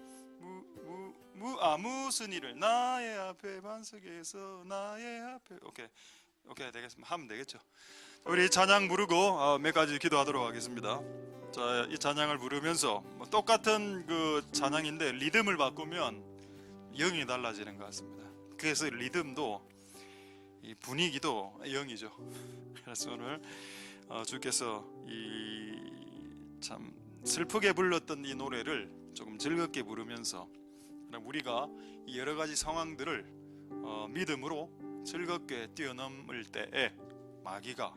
무슨 일을 나의 앞에 반석에서 나의 앞에. 오케이 되겠습니다. 하면 되겠죠. 우리 찬양 부르고 몇 가지 기도하도록 하겠습니다. 자, 이 찬양을 부르면서 똑같은 그 찬양인데 리듬을 바꾸면 영이 달라지는 것 같습니다. 그래서 리듬도 이 분위기도 영이죠. 그래서 오늘 주께서 이 참 슬프게 불렀던 이 노래를 조금 즐겁게 부르면서 우리가 이 여러 가지 상황들을 믿음으로 즐겁게 뛰어넘을 때에 마귀가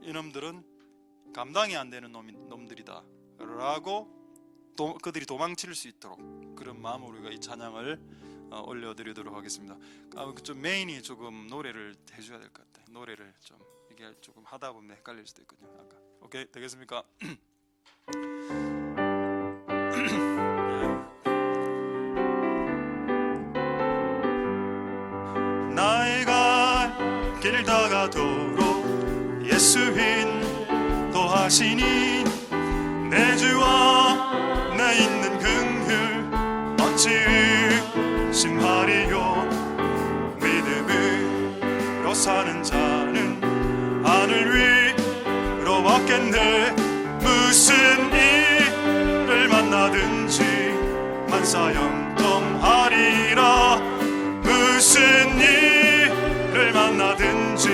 이놈들은 감당이 안 되는 놈들이다 라고 그들이 도망칠 수 있도록 그런 마음으로 우리가 이 찬양을 올려드리도록 하겠습니다. 좀 메인이 조금 노래를 해줘야 될 것 같아요. 노래를 좀 이게 조금 하다 보면 헷갈릴 수도 있거든요. 오케이, 되겠습니까? 나의 갈 길 다가도록 예수 인도하시니 내 주와 내 있는 긍휼 어찌 의심하리요. 믿음으로 사는 자는 하늘 위로 왔겠네. 무슨 일을 만나든지 만사형통하리라. 무슨 일을 만나든지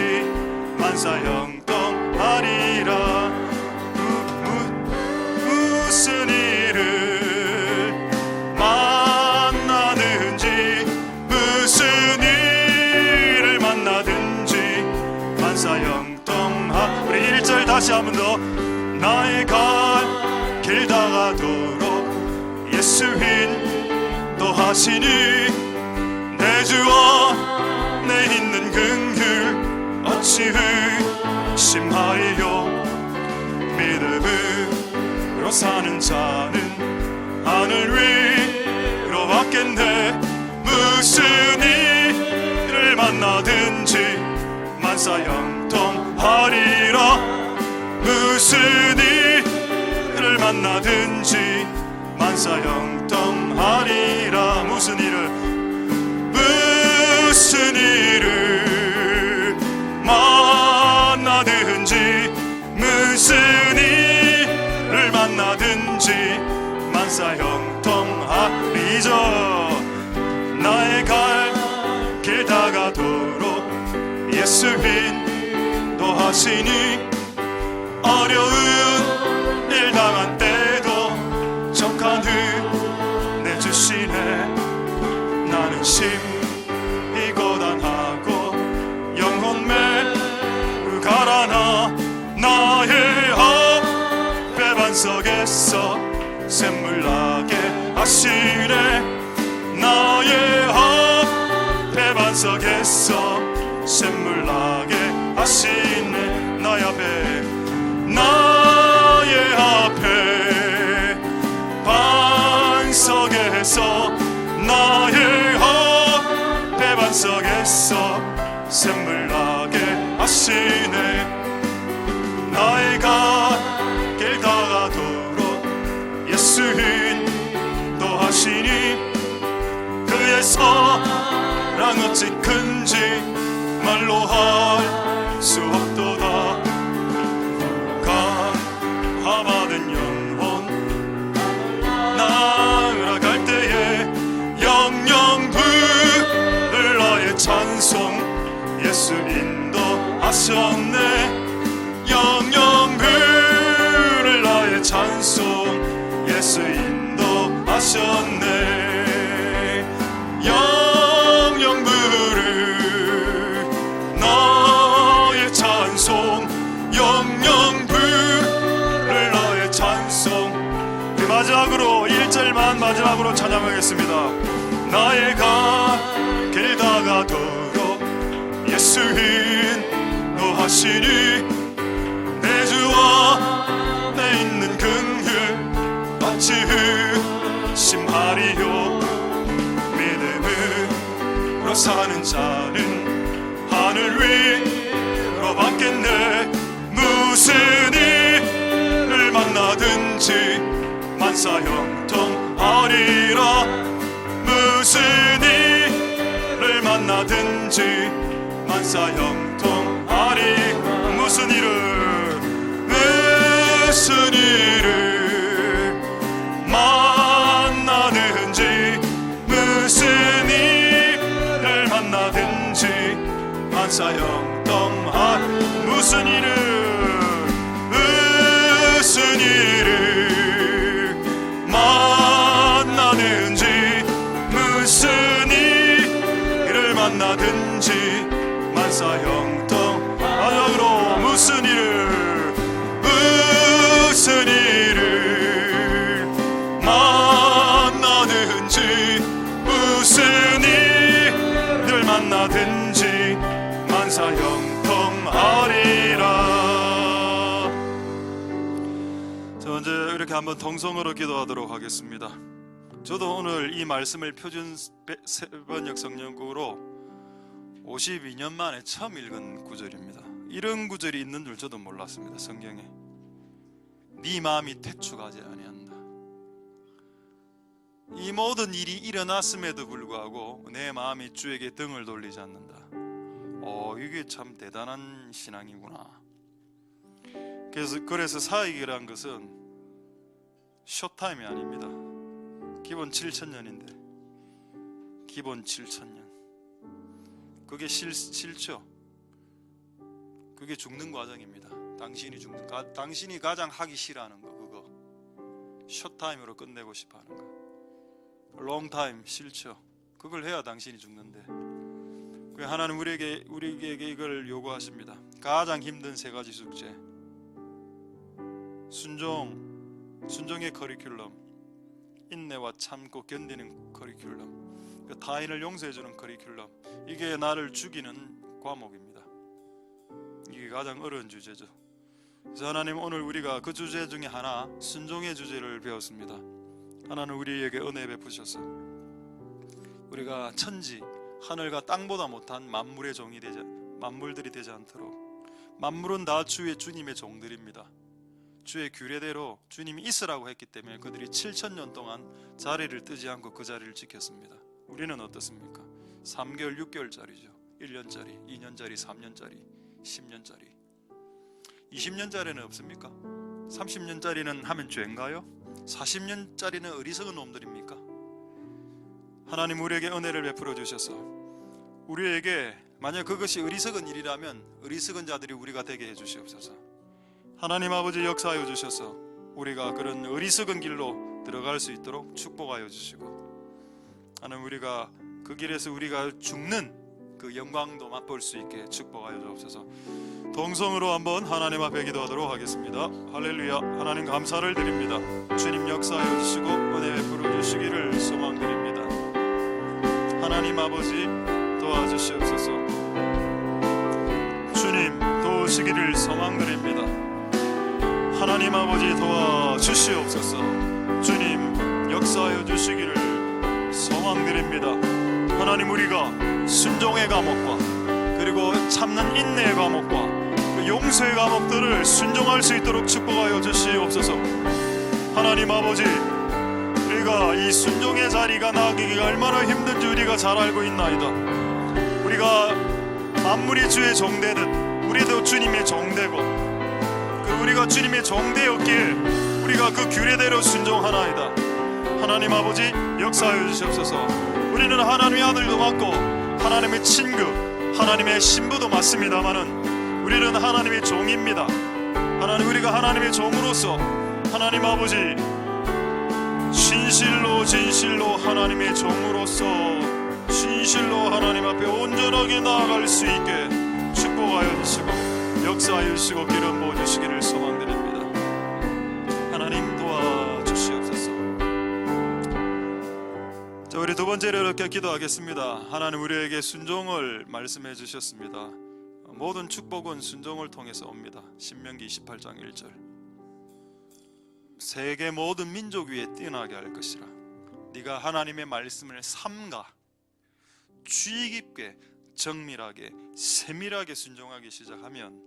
만사형통하리라. 무슨 일을 만나든지 무슨 일을 만나든지 만사형통하. 우리 1절 다시 한 번 더. 나의 갈 길 다가도록 예수 인도하시니 내 주와 내 있는 긍휼 어찌 의심하리요. 믿음으로 사는 자는 하늘 위로 왔겠네. 무슨 일을 만나든지 만사형통하리라. 무슨 일을 만나든지 만사형통하리라. 무슨 일을 만나든지 무슨 일을 만나든지 만사형통하리죠. 나의 갈 길 다가도록 예수 인도하시니 어려운 일 당한 때도 적한 은혜 주시네. 나는 심히 고단하고 영혼 매우 가라나 나의 앞에 반석에서 샘물 나게 하시네. 나의 앞에 반석에서 샘물 나게 하시네. 나의 앞에 반석에서 나의 앞에 반석에서 샘물 나게 하시네. 나의 갈 길 다가도록 예수 인도하시니 그의 사랑 어찌 큰지 말로 할 수 없도다. 강화받은 영혼 날아갈 때에 영영 부를 나의 찬송 예수 인도하셨네. 영영 부를 나의 찬송 예수 인도하셨네. 영영 부를 나의 찬송 영영 부를 나의 찬송. 그 마지막으로 1절만 마지막으로 찬양하겠습니다. 나의 갈 길 다가도록 예수 인도하시니 내 주와 내 있는 긍휼 어찌 의심하리요. 믿음으로 사는 자는 하늘 위로 받겠네. 무슨 일을 만나든지 만사형통하리라. 무슨 일을 만나든지 만사형통하리. 무슨 일을 만나든지 무슨 일을 만나든지 만사형통하리. 무슨 일을 만나든지 무슨 일을 만나든지 만사형통. 마지막으로 무슨 일을 만나든지 무슨 자, 먼저 이렇게 한번 통성으로 기도하도록 하겠습니다. 저도 오늘 이 말씀을 표준 번역 성령구로 52년 만에 처음 읽은 구절입니다. 이런 구절이 있는 줄 저도 몰랐습니다. 성경에 네 마음이 태축하지 아니한다. 이 모든 일이 일어났음에도 불구하고 내 마음이 주에게 등을 돌리지 않는다. 이게 참 대단한 신앙이구나. 그래서 사역이란 것은 쇼타임이 아닙니다. 기본 7,000년인데 기본 7,000년 그게 실죠. 그게 죽는 과정입니다. 당신이 가장 하기 싫어하는 거 그거 쇼타임으로 끝내고 싶어하는 거 롱타임 싫죠. 그걸 해야 당신이 죽는데 하나님 우리에게 이걸 요구하십니다. 가장 힘든 세 가지 숙제 순종의 커리큘럼, 인내와 참고 견디는 커리큘럼, 타인을 용서해주는 커리큘럼, 이게 나를 죽이는 과목입니다. 이게 가장 어려운 주제죠. 그래서 하나님 오늘 우리가 그 주제 중에 하나 순종의 주제를 배웠습니다. 하나님 우리에게 은혜 베푸셔서 우리가 천지 하늘과 땅보다 못한 만물들이 되지 않도록 만물은 다 주님의 종들입니다. 주의 규례대로 주님이 있으라고 했기 때문에 그들이 7,000년 동안 자리를 뜨지 않고 그 자리를 지켰습니다. 우리는 어떻습니까? 3개월, 6개월짜리죠. 1년짜리, 2년짜리, 3년짜리, 10년짜리 20년짜리는 없습니까? 30년짜리는 하면 죄인가요? 40년짜리는 어리석은 놈들입니까? 하나님 우리에게 은혜를 베풀어 주셔서 우리에게 만약 그것이 어리석은 일이라면 어리석은 자들이 우리가 되게 해주시옵소서. 하나님 아버지 역사하여 주셔서 우리가 그런 어리석은 길로 들어갈 수 있도록 축복하여 주시고 하나님 우리가 그 길에서 우리가 죽는 그 영광도 맛볼 수 있게 축복하여 주옵소서. 동성으로 한번 하나님 앞에 기도하도록 하겠습니다. 할렐루야. 하나님 감사를 드립니다. 주님 역사하여 주시고 은혜 베풀어 주시기를 소망드립니다. 하나님 아버지 도와주시옵소서. 주님 도우시기를 소망드립니다. 하나님 아버지 도와주시옵소서. 주님 역사하여 주시기를 소망드립니다. 하나님 우리가 순종의 과목과 그리고 참는 인내의 과목과 그 용서의 과목들을 순종할 수 있도록 축복하여 주시옵소서. 하나님 아버지 우리가 이 순종의 자리가 나기가 얼마나 힘든지 우리가 잘 알고 있나이다. 우리가 만물이 주의 종되듯 우리도 주님의 종되고 우리가 주님의 종되었기에 우리가 그 규례대로 순종하나이다. 하나님 아버지 역사하여 주시옵소서. 우리는 하나님의 아들도 맞고 하나님의 친구 하나님의 신부도 맞습니다마는 우리는 하나님의 종입니다. 하나님 우리가 하나님의 종으로서 하나님 아버지 진실로 하나님의 종으로서 진실로 하나님 앞에 온전하게 나아갈 수 있게 축복하여 주시고 역사하여 주시고 기름 부어주시기를 소망드립니다. 하나님 도와주시옵소서. 자, 우리 두 번째로 이렇게 기도하겠습니다. 하나님 우리에게 순종을 말씀해 주셨습니다. 모든 축복은 순종을 통해서 옵니다. 신명기 28장 1절 세계 모든 민족 위에 뛰어나게 할 것이라. 네가 하나님의 말씀을 삼가 주의 깊게 정밀하게 세밀하게 순종하기 시작하면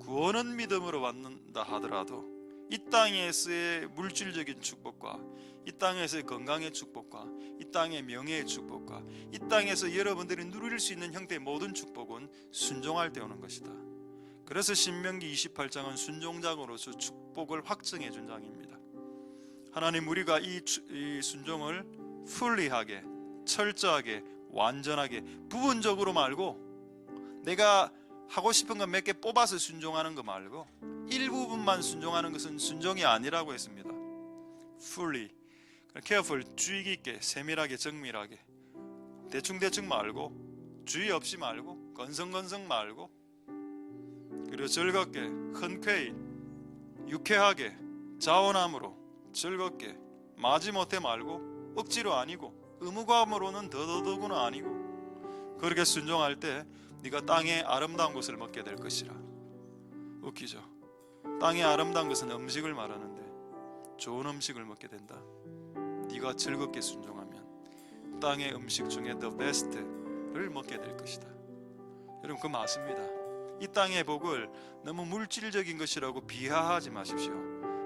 구원은 믿음으로 받는다 하더라도 이 땅에서의 물질적인 축복과 이 땅에서의 건강의 축복과 이 땅의 명예의 축복과 이 땅에서 여러분들이 누릴 수 있는 형태의 모든 축복은 순종할 때 오는 것이다. 그래서 신명기 28장은 순종장으로서 축복을 확증해 준 장입니다. 하나님 우리가 이 순종을 풀리하게 철저하게 완전하게 부분적으로 말고 내가 하고 싶은 거 몇 개 뽑아서 순종하는 거 말고 일부분만 순종하는 것은 순종이 아니라고 했습니다. fully, careful, 주의 깊게 세밀하게 정밀하게 대충대충 말고 주의 없이 말고 건성건성 말고 그리고 즐겁게 흔쾌히 유쾌하게 자원함으로 즐겁게 마지못해 말고 억지로 아니고 의무감으로는 더더더구나 아니고 그렇게 순종할 때 네가 땅의 아름다운 것을 먹게 될 것이라. 웃기죠? 땅의 아름다운 것은 음식을 말하는데 좋은 음식을 먹게 된다. 네가 즐겁게 순종하면 땅의 음식 중에 the best를 먹게 될 것이다. 여러분, 그거 맞습니다. 이 땅의 복을 너무 물질적인 것이라고 비하하지 마십시오.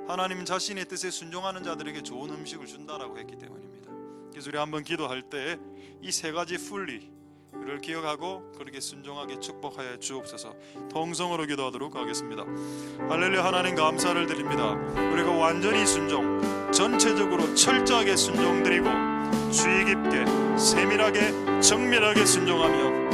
하나님 자신의 뜻에 순종하는 자들에게 좋은 음식을 준다라고 했기 때문입니다. 그래서 우리 한번 기도할 때 이 세 가지 fully를 기억하고 그렇게 순종하게 축복하여 주옵소서. 통성으로 기도하도록 하겠습니다. 할렐루야. 하나님 감사를 드립니다. 우리가 완전히 순종, 전체적으로 철저하게 순종드리고 주의 깊게 세밀하게 정밀하게 순종하며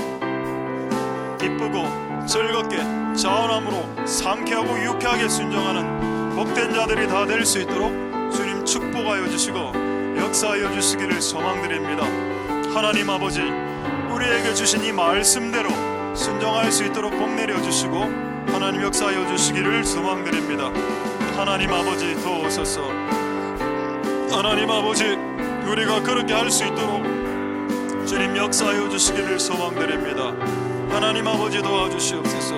기쁘고 즐겁게 자원함으로 상쾌하고 유쾌하게 순종하는 복된 자들이 다 될 수 있도록 주님 축복하여 주시고 역사하여 주시기를 소망드립니다. 하나님 아버지, 우리에게 주신 이 말씀대로 순종할 수 있도록 복 내려 주시고 하나님 역사하여 주시기를 소망드립니다. 하나님 아버지 도우소서. 하나님 아버지, 우리가 그렇게 할 수 있도록 주님 역사하여 주시기를 소망드립니다. 하나님 아버지 도와주시옵소서.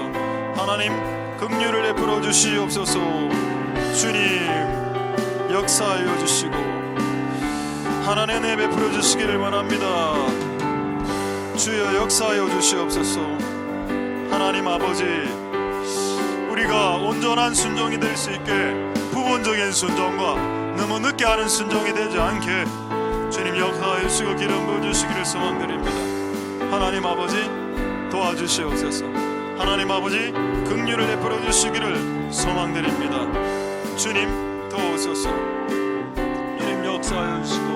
하나님 긍휼을 베풀어 주시옵소서. 주님 역사하여 주시고 하나님의 은혜 베풀어 주시기를 원합니다. 주여 역사하여 주시옵소서. 하나님 아버지, 우리가 온전한 순종이 될 수 있게 부분적인 순종과 너무 늦게 하는 순종이 되지 않게 주님 역사하여 주시고 기름 부어 주시기를 소망드립니다. 하나님 아버지 도와주시옵소서. 하나님 아버지 긍휼을 베풀어 주시기를 소망드립니다. 주님 도우소서. 주님 역사하여 주시고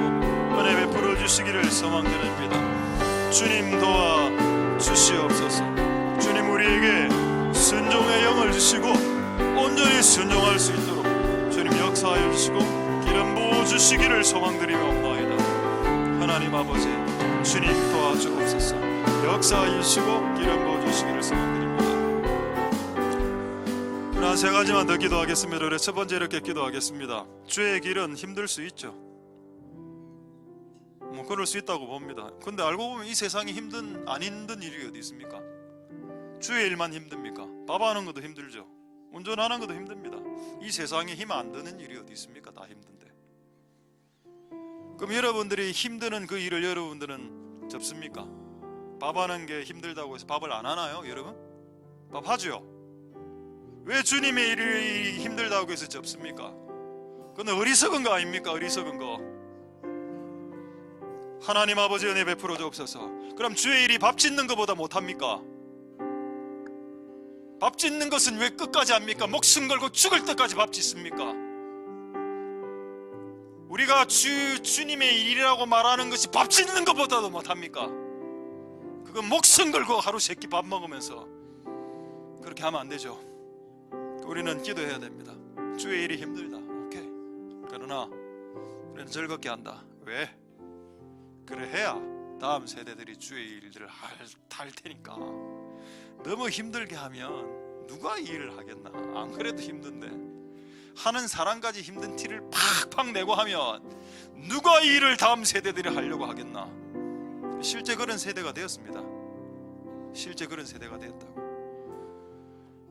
은혜 베풀어 주시기를 소망드립니다. 주님 도와 주시옵소서. 주님 우리에게 순종의 영을 주시고 온전히 순종할 수 있도록 주님 역사하여 주시고 기름 부어 주시기를 소망드리옵나이다. 하나님 아버지 주님 도와주옵소서. 역사하여 주시고 기름 부어 주시기를 소망드립니다. 한 세 가지만 더 기도하겠습니다. 우리 첫 번째 이렇게 기도하겠습니다. 주의 길은 힘들 수 있죠. 그럴 수 있다고 봅니다. 근데 알고 보면 이 세상에 안 힘든 일이 어디 있습니까? 주의 일만 힘듭니까? 밥하는 것도 힘들죠. 운전하는 것도 힘듭니다. 이 세상에 힘 안 드는 일이 어디 있습니까? 다 힘든데. 그럼 여러분들이 힘드는 그 일을 여러분들은 접습니까? 밥하는 게 힘들다고 해서 밥을 안 하나요? 여러분? 밥 하죠? 왜 주님의 일이 힘들다고 해서 접습니까? 그건 어리석은 거 아닙니까? 어리석은 거. 하나님 아버지 은혜 베풀어 주옵소서. 그럼 주의 일이 밥 짓는 것보다 못합니까? 밥 짓는 것은 왜 끝까지 합니까? 목숨 걸고 죽을 때까지 밥 짓습니까? 우리가 주님의 일이라고 말하는 것이 밥 짓는 것보다도 못합니까? 그건 목숨 걸고 하루 세끼 밥 먹으면서 그렇게 하면 안 되죠. 우리는 기도해야 됩니다. 주의 일이 힘들다. 오케이. 그러나 우리는 즐겁게 한다. 왜? 그래 해야 다음 세대들이 주의 일들을 할 테니까. 너무 힘들게 하면 누가 이 일을 하겠나? 안 그래도 힘든데 하는 사람까지 힘든 티를 팍팍 내고 하면 누가 이 일을 다음 세대들이 하려고 하겠나? 실제 그런 세대가 되었습니다. 실제 그런 세대가 되었다고.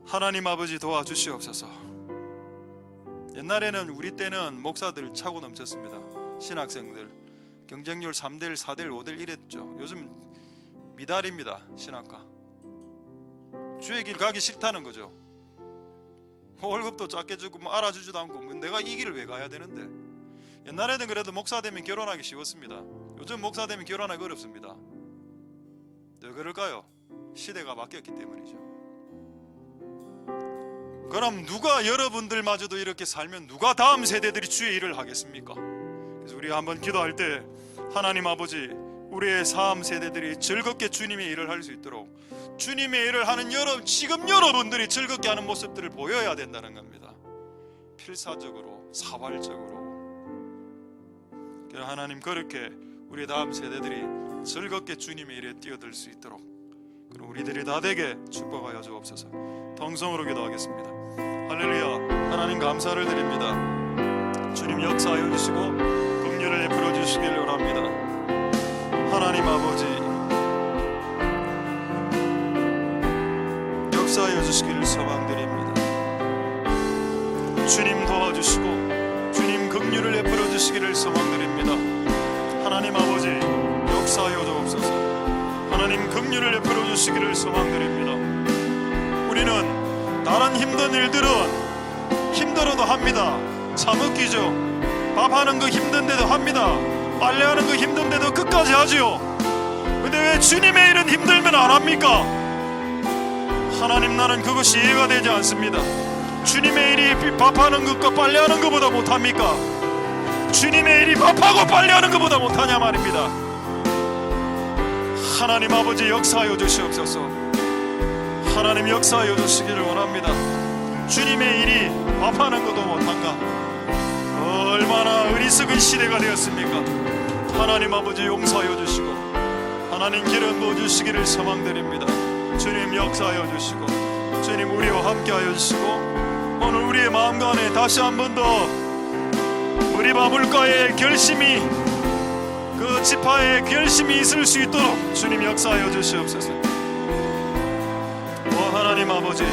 하나님 아버지 도와주시옵소서. 옛날에는 우리 때는 목사들 차고 넘쳤습니다. 신학생들 경쟁률 3대1, 4대1, 5대1 이랬죠. 요즘 미달입니다. 신학과. 주의 길 가기 싫다는 거죠. 월급도 작게 주고 알아주지도 않고 내가 이 길을 왜 가야 되는데. 옛날에는 그래도 목사 되면 결혼하기 쉬웠습니다. 요즘 목사 되면 결혼하기 어렵습니다. 왜 그럴까요? 시대가 바뀌었기 때문이죠. 그럼 누가 여러분들마저도 이렇게 살면 누가 다음 세대들이 주의 일을 하겠습니까? 그래서 우리가 한번 기도할 때 하나님 아버지 우리의 삶 세대들이 즐겁게 주님의 일을 할 수 있도록 주님의 일을 하는 지금 여러분들이 즐겁게 하는 모습들을 보여야 된다는 겁니다. 필사적으로 사활적으로. 하나님 그렇게 우리 다음 세대들이 즐겁게 주님의 일에 뛰어들 수 있도록 그럼 우리들이 다 되게 축복하여 주옵소서. 통성으로 기도하겠습니다. 할렐루야. 하나님 감사를 드립니다. 주님 역사하여 주시고 긍휼을 베풀어 주시길 원합니다. 하나님 아버지 역사하여 주시기를 소망드립니다. 주님 도와주시고 주님 주시기를 소망드립니다. 하나님 아버지 역사하여 주옵소서. 하나님 긍휼을 베풀어 주시기를 소망드립니다. 우리는 다른 힘든 일들은 힘들어도 합니다. 참을기죠. 밥하는 거 힘든데도 합니다. 빨래하는 거 힘든데도 끝까지 하지요. 근데 왜 주님의 일은 힘들면 안 합니까? 하나님, 나는 그것이 이해가 되지 않습니다. 주님의 일이 밥하는 것과 빨래하는 것보다 못합니까? 주님의 일이 밥하고 빨래하는 것보다 못하냐 말입니다. 하나님 아버지 역사하여 주시옵소서. 하나님 역사하여 주시기를 원합니다. 주님의 일이 밥하는 것도 못한가? 얼마나 어리석은 시대가 되었습니까? 하나님 아버지 용서하여 주시고 하나님 기름 부어 주시기를 소망드립니다. 주님 역사하여 주시고 주님 우리와 함께하여 주시고 오늘 우리의 마음과 안에 다시 한 번 더 무리바물가의 결심이, 그 지파의 결심이 있을 수 있도록 주님 역사하여 주시옵소서. 오 하나님 아버지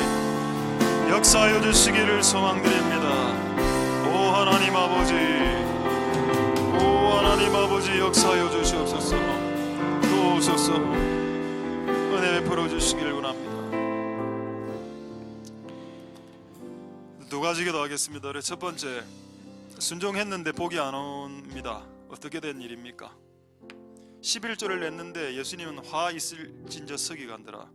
역사하여 주시기를 소망드립니다. 오 하나님 아버지, 오 하나님 아버지 역사하여 주시옵소서. 도우소서. 은혜 베풀어 주시기를 원합니다. 두 가지 기도하겠습니다. 첫 번째, 순종했는데 복이 안 옵니다. 어떻게 된 일입니까? 11조를 냈는데 예수님은 화 있을진저 서기가 한더라.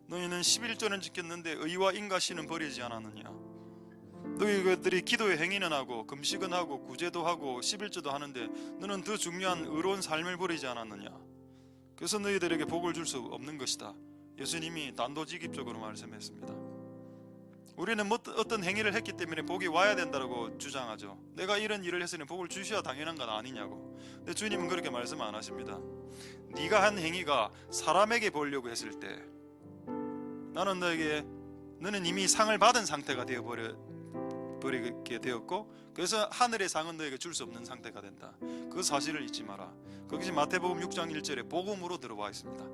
너희는 11조는 지켰는데 의와 인가시는 버리지 않았느냐? 너희들이 기도의 행위는 하고 금식은 하고 구제도 하고 11조도 하는데 너는 더 중요한 의로운 삶을 버리지 않았느냐? 그래서 너희들에게 복을 줄 수 없는 것이다. 예수님이 단도직입적으로 말씀했습니다. 우리는 어떤 행위를 했기 때문에 복이 와야 된다고 주장하죠. 내가 이런 일을 했으니 복을 주셔야 당연한 건 아니냐고. 근데 주님은 그렇게 말씀 안 하십니다. 네가 한 행위가 사람에게 보려고 했을 때 나는 너는 이미 상을 받은 상태가 되어버리게 되었고, 그래서 하늘의 상은 너에게 줄 수 없는 상태가 된다. 그 사실을 잊지 마라. 거기서 마태복음 6장 1절에 복음으로 들어와 있습니다.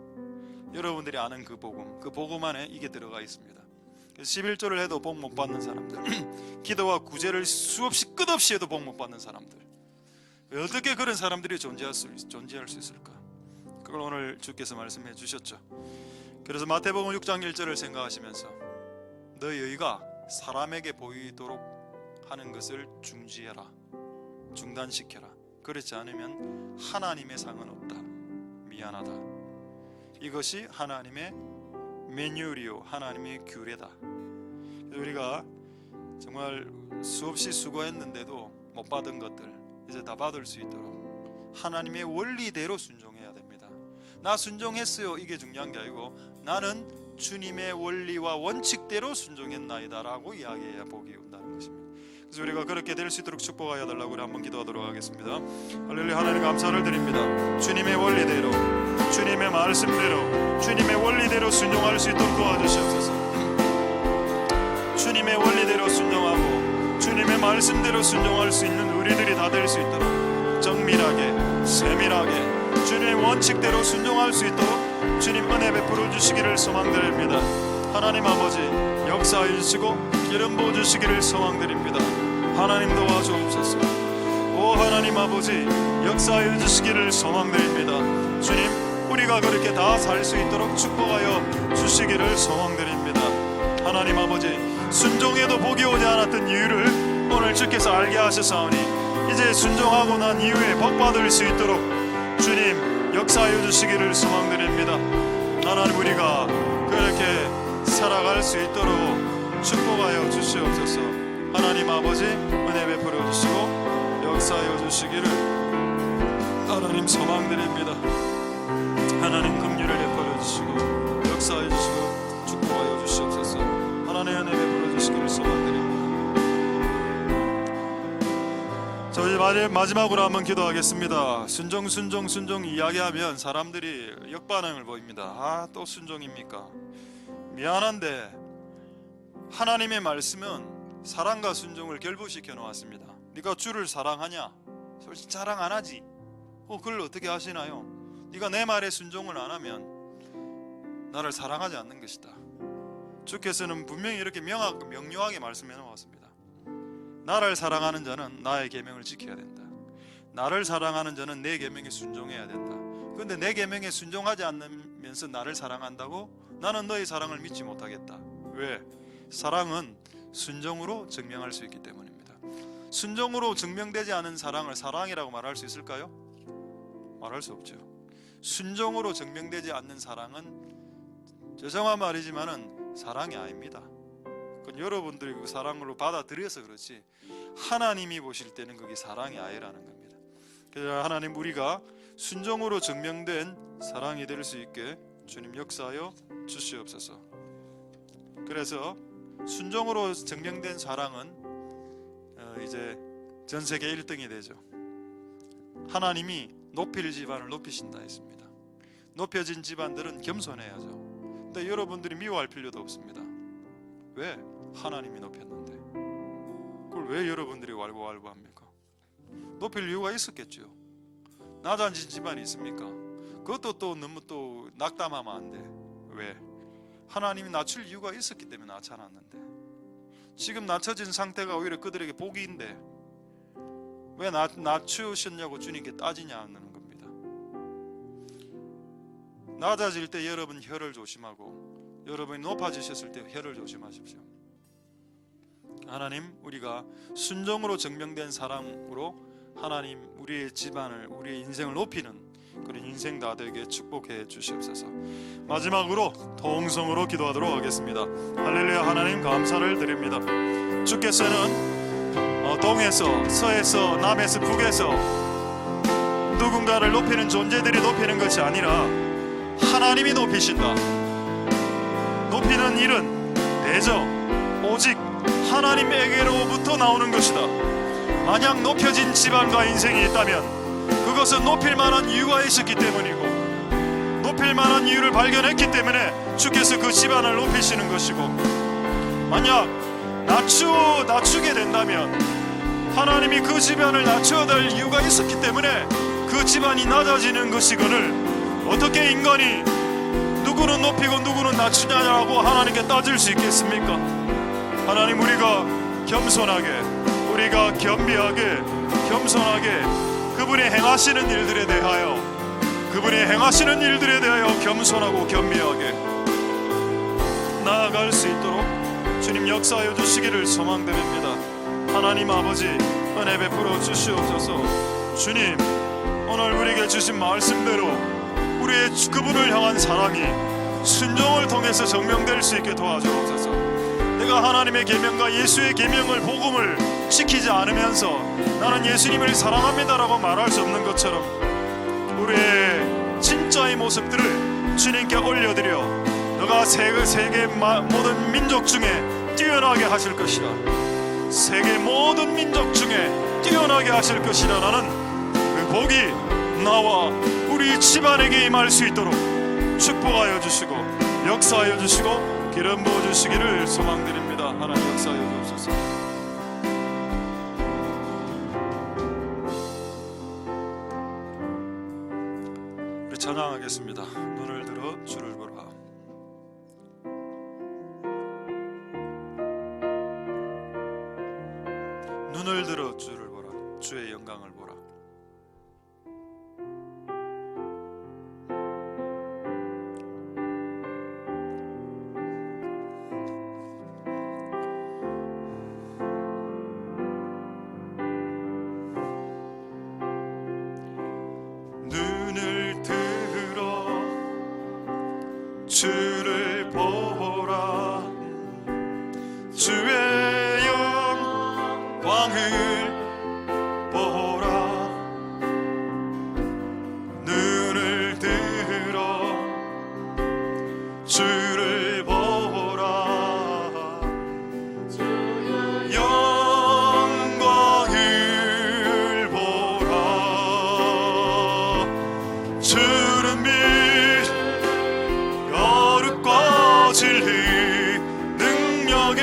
여러분들이 아는 그 복음 안에 이게 들어가 있습니다. 11조를 해도 복 못 받는 사람들, 기도와 구제를 수없이 끝없이 해도 복 못 받는 사람들, 어떻게 그런 사람들이 존재할 수 있을까? 그걸 오늘 주께서 말씀해 주셨죠. 그래서 마태복음 6장 1절을 생각하시면서 너희 의가 사람에게 보이도록 하는 것을 중지해라, 중단시켜라. 그렇지 않으면 하나님의 상은 없다. 미안하다. 이것이 하나님의 매뉴얼이요, 하나님의 규례다. 우리가 정말 수없이 수고했는데도 못 받은 것들 이제 다 받을 수 있도록 하나님의 원리대로 순종해야 됩니다. 나 순종했어요, 이게 중요한 게 아니고 나는 주님의 원리와 원칙대로 순종했나이다 라고 이야기해야 복이 온다는 것입니다. 그래서 우리가 그렇게 될 수 있도록 축복하여 달라고 우리 한번 기도하도록 하겠습니다. 할렐루야. 하나님 감사를 드립니다. 주님의 원리대로, 주님의 말씀대로, 주님의 원리대로 순종할 수 있도록 도와주시옵소서. 주님의 원리대로 순종하고 주님의 말씀대로 순종할 수 있는 우리들이 다 될 수 있도록 정밀하게, 세밀하게 주님의 원칙대로 순종할 수 있도록 주님 은혜 베풀어 주시기를 소망드립니다. 하나님 아버지 역사해 주시고 기름 부어 주시기를 소망드립니다. 하나님 도와주옵소서. 오 하나님 아버지 역사해 주시기를 소망드립니다. 주님 우리가 그렇게 다 살 수 있도록 축복하여 주시기를 소망드립니다. 하나님 아버지 순종해도 복이 오지 않았던 이유를 오늘 주께서 알게 하셨사오니 이제 순종하고 난 이후에 복 받을 수 있도록 주님 역사하여 주시기를 소망드립니다. 하나님 우리가 그렇게 살아갈 수 있도록 축복하여 주시옵소서. 하나님 아버지 은혜 베풀어 주시고 역사하여 주시기를 하나님 소망드립니다. 하나님 긍휼을 베풀어 주시고 역사하여 주시고 축복하여 주시옵소서. 하나님 은혜 베풀어 주시기를 소망드립니다. 저희 마지막으로 한번 기도하겠습니다. 순종 이야기하면 사람들이 역반응을 보입니다. 또 순종입니까? 미안한데 하나님의 말씀은 사랑과 순종을 결부시켜 놓았습니다. 네가 주를 사랑하냐? 솔직히 자랑 안 하지. 그걸 어떻게 하시나요? 네가 내 말에 순종을 안 하면 나를 사랑하지 않는 것이다. 주께서는 분명히 이렇게 명료하게 말씀해 놓았습니다. 나를 사랑하는 자는 나의 계명을 지켜야 된다. 나를 사랑하는 자는 내 계명에 순종해야 된다. 그런데 내 계명에 순종하지 않으면서 나를 사랑한다고? 나는 너의 사랑을 믿지 못하겠다. 왜? 사랑은 순종으로 증명할 수 있기 때문입니다. 순종으로 증명되지 않은 사랑을 사랑이라고 말할 수 있을까요? 말할 수 없죠. 순종으로 증명되지 않는 사랑은 죄송한 말이지만은 사랑이 아닙니다. 그건 여러분들이 그 사랑으로 받아들여서 그렇지 하나님이 보실 때는 그게 사랑이 아니라는 겁니다. 그래서 하나님, 우리가 순종으로 증명된 사랑이 될 수 있게 주님 역사하여 주시옵소서. 그래서 순종으로 증명된 사랑은 이제 전 세계 1등이 되죠. 하나님이 높일 집안을 높이신다 했습니다. 높여진 집안들은 겸손해야죠. 근데 여러분들이 미워할 필요도 없습니다. 왜? 하나님이 높였는데. 그걸 왜 여러분들이 왈가왈부합니까? 높일 이유가 있었겠죠. 낮아진 집안이 있습니까? 그것도 또 너무 또 낙담하면 안 돼. 왜? 하나님이 낮출 이유가 있었기 때문에 낮춰놨는데, 지금 낮춰진 상태가 오히려 그들에게 복인데 왜 낮추셨냐고 주님께 따지냐는 겁니다. 낮아질 때 여러분 혀를 조심하고, 여러분이 높아지셨을 때 혀를 조심하십시오. 하나님, 우리가 순종으로 증명된 사랑으로 하나님 우리의 집안을, 우리의 인생을 높이는 그런 인생 다 되게 축복해 주시옵소서. 마지막으로 통성으로 기도하도록 하겠습니다. 할렐루야. 하나님 감사를 드립니다. 주께서는 동에서 서에서 남에서 북에서 누군가를 높이는 존재들이 높이는 것이 아니라 하나님이 높이신다. 높이는 일은 대저 오직 하나님에게로부터 나오는 것이다. 만약 높여진 집안과 인생이 있다면 그것은 높일 만한 이유가 있었기 때문이고, 높일 만한 이유를 발견했기 때문에 주께서 그 집안을 높이시는 것이고, 만약 낮추게 된다면 하나님이 그 집안을 낮춰야 될 이유가 있었기 때문에 그 집안이 낮아지는 것이거늘, 어떻게 인간이 누구는 높이고 누구는 낮추냐라고 하나님께 따질 수 있겠습니까? 하나님, 우리가 겸손하게, 우리가 겸비하게, 겸손하게 그분이 행하시는 일들에 대하여, 그분이 행하시는 일들에 대하여 겸손하고 겸비하게 나아갈 수 있도록 주님 역사하여 주시기를 소망드립니다. 하나님 아버지, 은혜 베풀어 주시옵소서. 주님, 오늘 우리에게 주신 말씀대로 우리의 그분을 향한 사랑이 순종을 통해서 증명될 수 있게 도와주옵소서. 내가 하나님의 계명과 예수의 계명을, 복음을 지키지 않으면서 나는 예수님을 사랑합니다라고 말할 수 없는 것처럼 우리의 진짜의 모습들을 주님께 올려드려 너가 세계 모든 민족 중에 뛰어나게 하실 것이라, 세계 모든 민족 중에 뛰어나게 하실 것이라 라는 그 복이 나와 우리 집안에게 임할 수 있도록 축복하여 주시고 역사하여 주시고 기름 부어 주시기를 소망드립니다. 하나님 역사하여 주옵소서. 우리 찬양하겠습니다. 눈을 들어 주를 보라. 눈을 들어 주를 보라. 주의 영광을 보라. 눈을 들어 주를 보라. 주의 영광을 보라. 눈을 들어 주를 보라. 영광을 보라. 주는 빛 거룩과 진리 능력에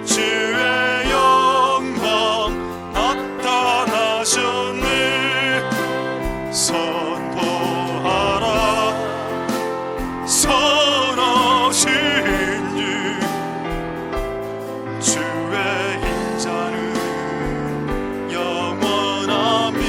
주의 영광 나타나셨네. 선포하라. 선하신 주 주의 인자는 영원함이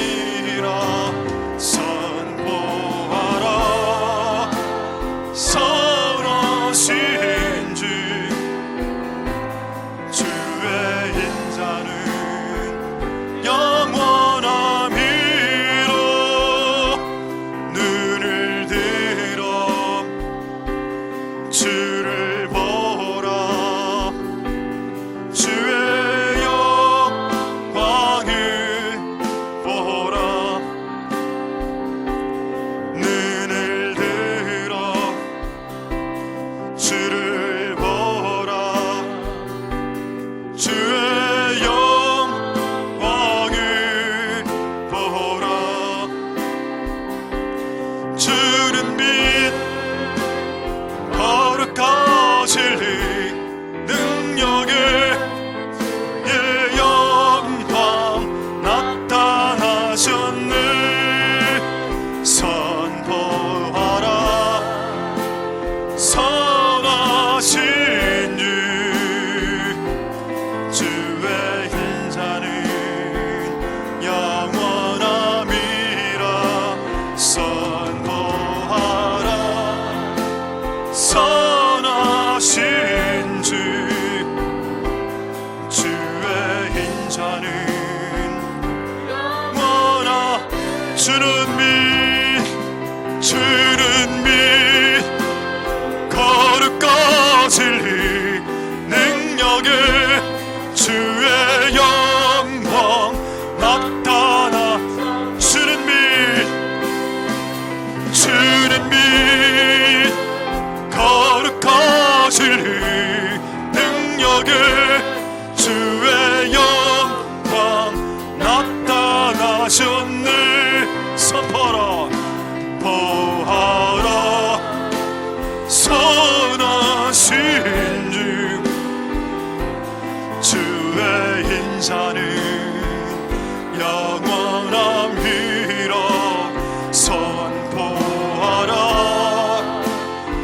영원하 주는 믿 거룩과 진리 능력에 주의 영광 나타나 주는 믿 거룩과 진리 능력에 주의 영광 나타나셨네. 선포하라 보하라 선하신 주 주의 인자는 영원함이라. 선포하라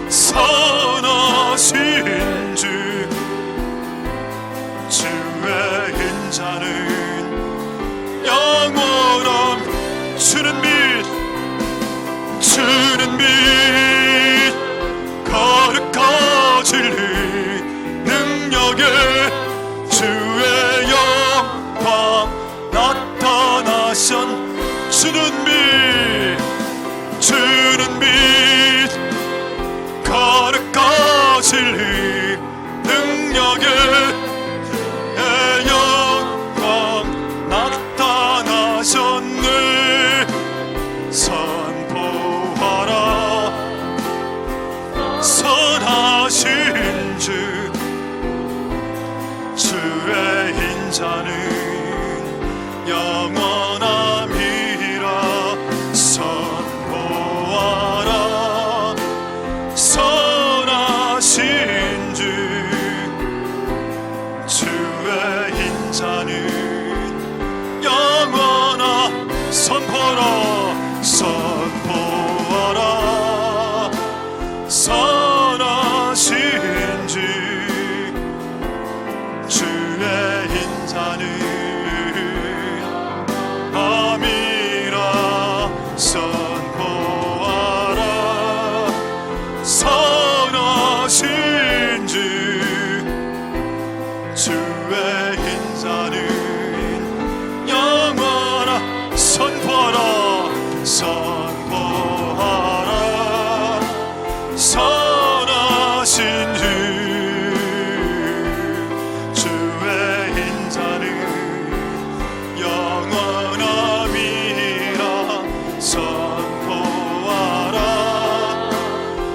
선하신 주 주의 인자는 영원함. 주는 믿 거룩과 진리 능력에 주의 영광 나타나신 주는 믿 거룩과 진리 능력에 영광 나타나셨네. 선포하라 선하신 주 주의 인자는 영원함이라. 선포하라 선하신 주 주의 인자는 영원하. 선포하라 선하신 주 주의 인자는 아미라. 선포하라 선하신 주 주의 인자는 영원하. 선포하라 선하신 주 주의 인자는 영원함이라. 선포하라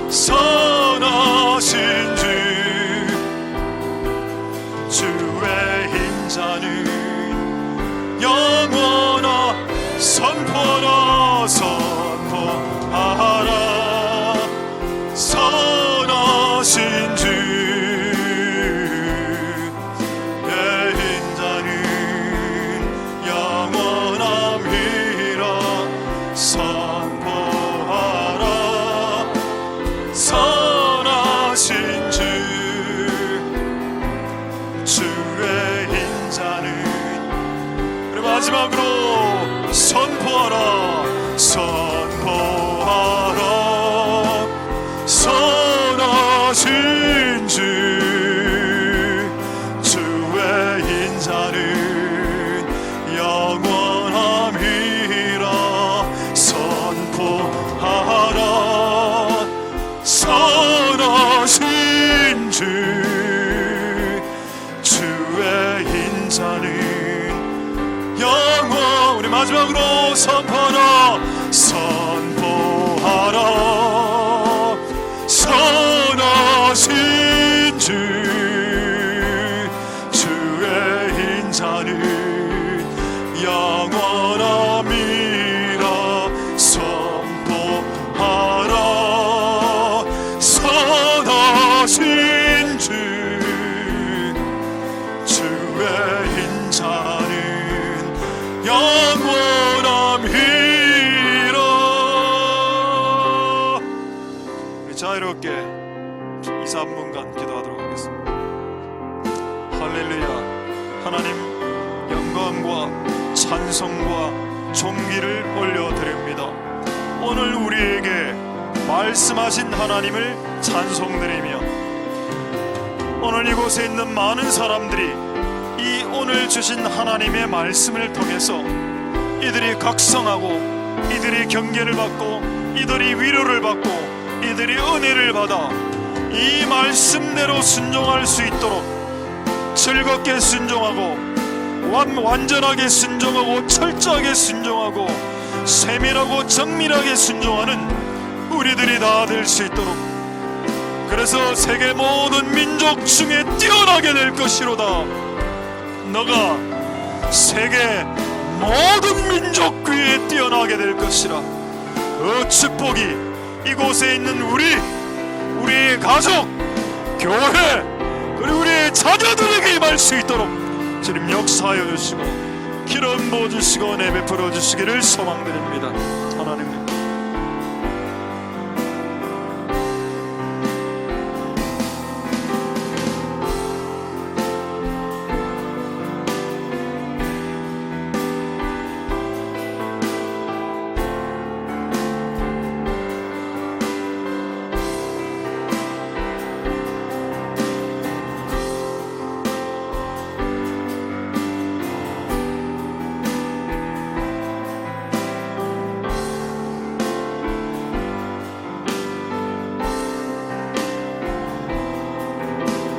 선하신 주 주의 인자는 영원하. 선포하라 선하신 주 내 인자는 영원함이라. 선포하라 선하신 주 주의 인자는. 그리고 마지막으로 선포하라 선하신 주 주의 인자는 영원함이라. 선포하라 선하신 주 주의 인자는 영원. 우리 마지막으로 선포하라 선하신 주 주의 인자는 영원함이라. 선포하라 선하신 주 주의 인자는 영원함이라. 자유롭게 2-3분간 기도하도록 하겠습니다. 할렐루야. 하나님 영광과 찬송과 존귀를 올려드립니다. 오늘 우리에게 말씀하신 하나님을 찬송드리며 오늘 이곳에 있는 많은 사람들이 이 오늘 주신 하나님의 말씀을 통해서 이들이 각성하고 이들이 경계를 받고 이들이 위로를 받고 이들이 은혜를 받아 이 말씀대로 순종할 수 있도록 즐겁게 순종하고 완전하게 순종하고 철저하게 순종하고 세밀하고 정밀하게 순종하는 우리들이 다 될 수 있도록, 그래서 세계 모든 민족 중에 뛰어나게 될 것이로다. 너가 세계 모든 민족 위에 뛰어나게 될 것이라. 그 축복이 이곳에 있는 우리의 가족, 교회, 그리고 우리의 자녀들에게 임할 수 있도록 주님 역사하여 주시고 기름 부어주시고 은혜 베풀어 주시기를 소망드립니다. 하나님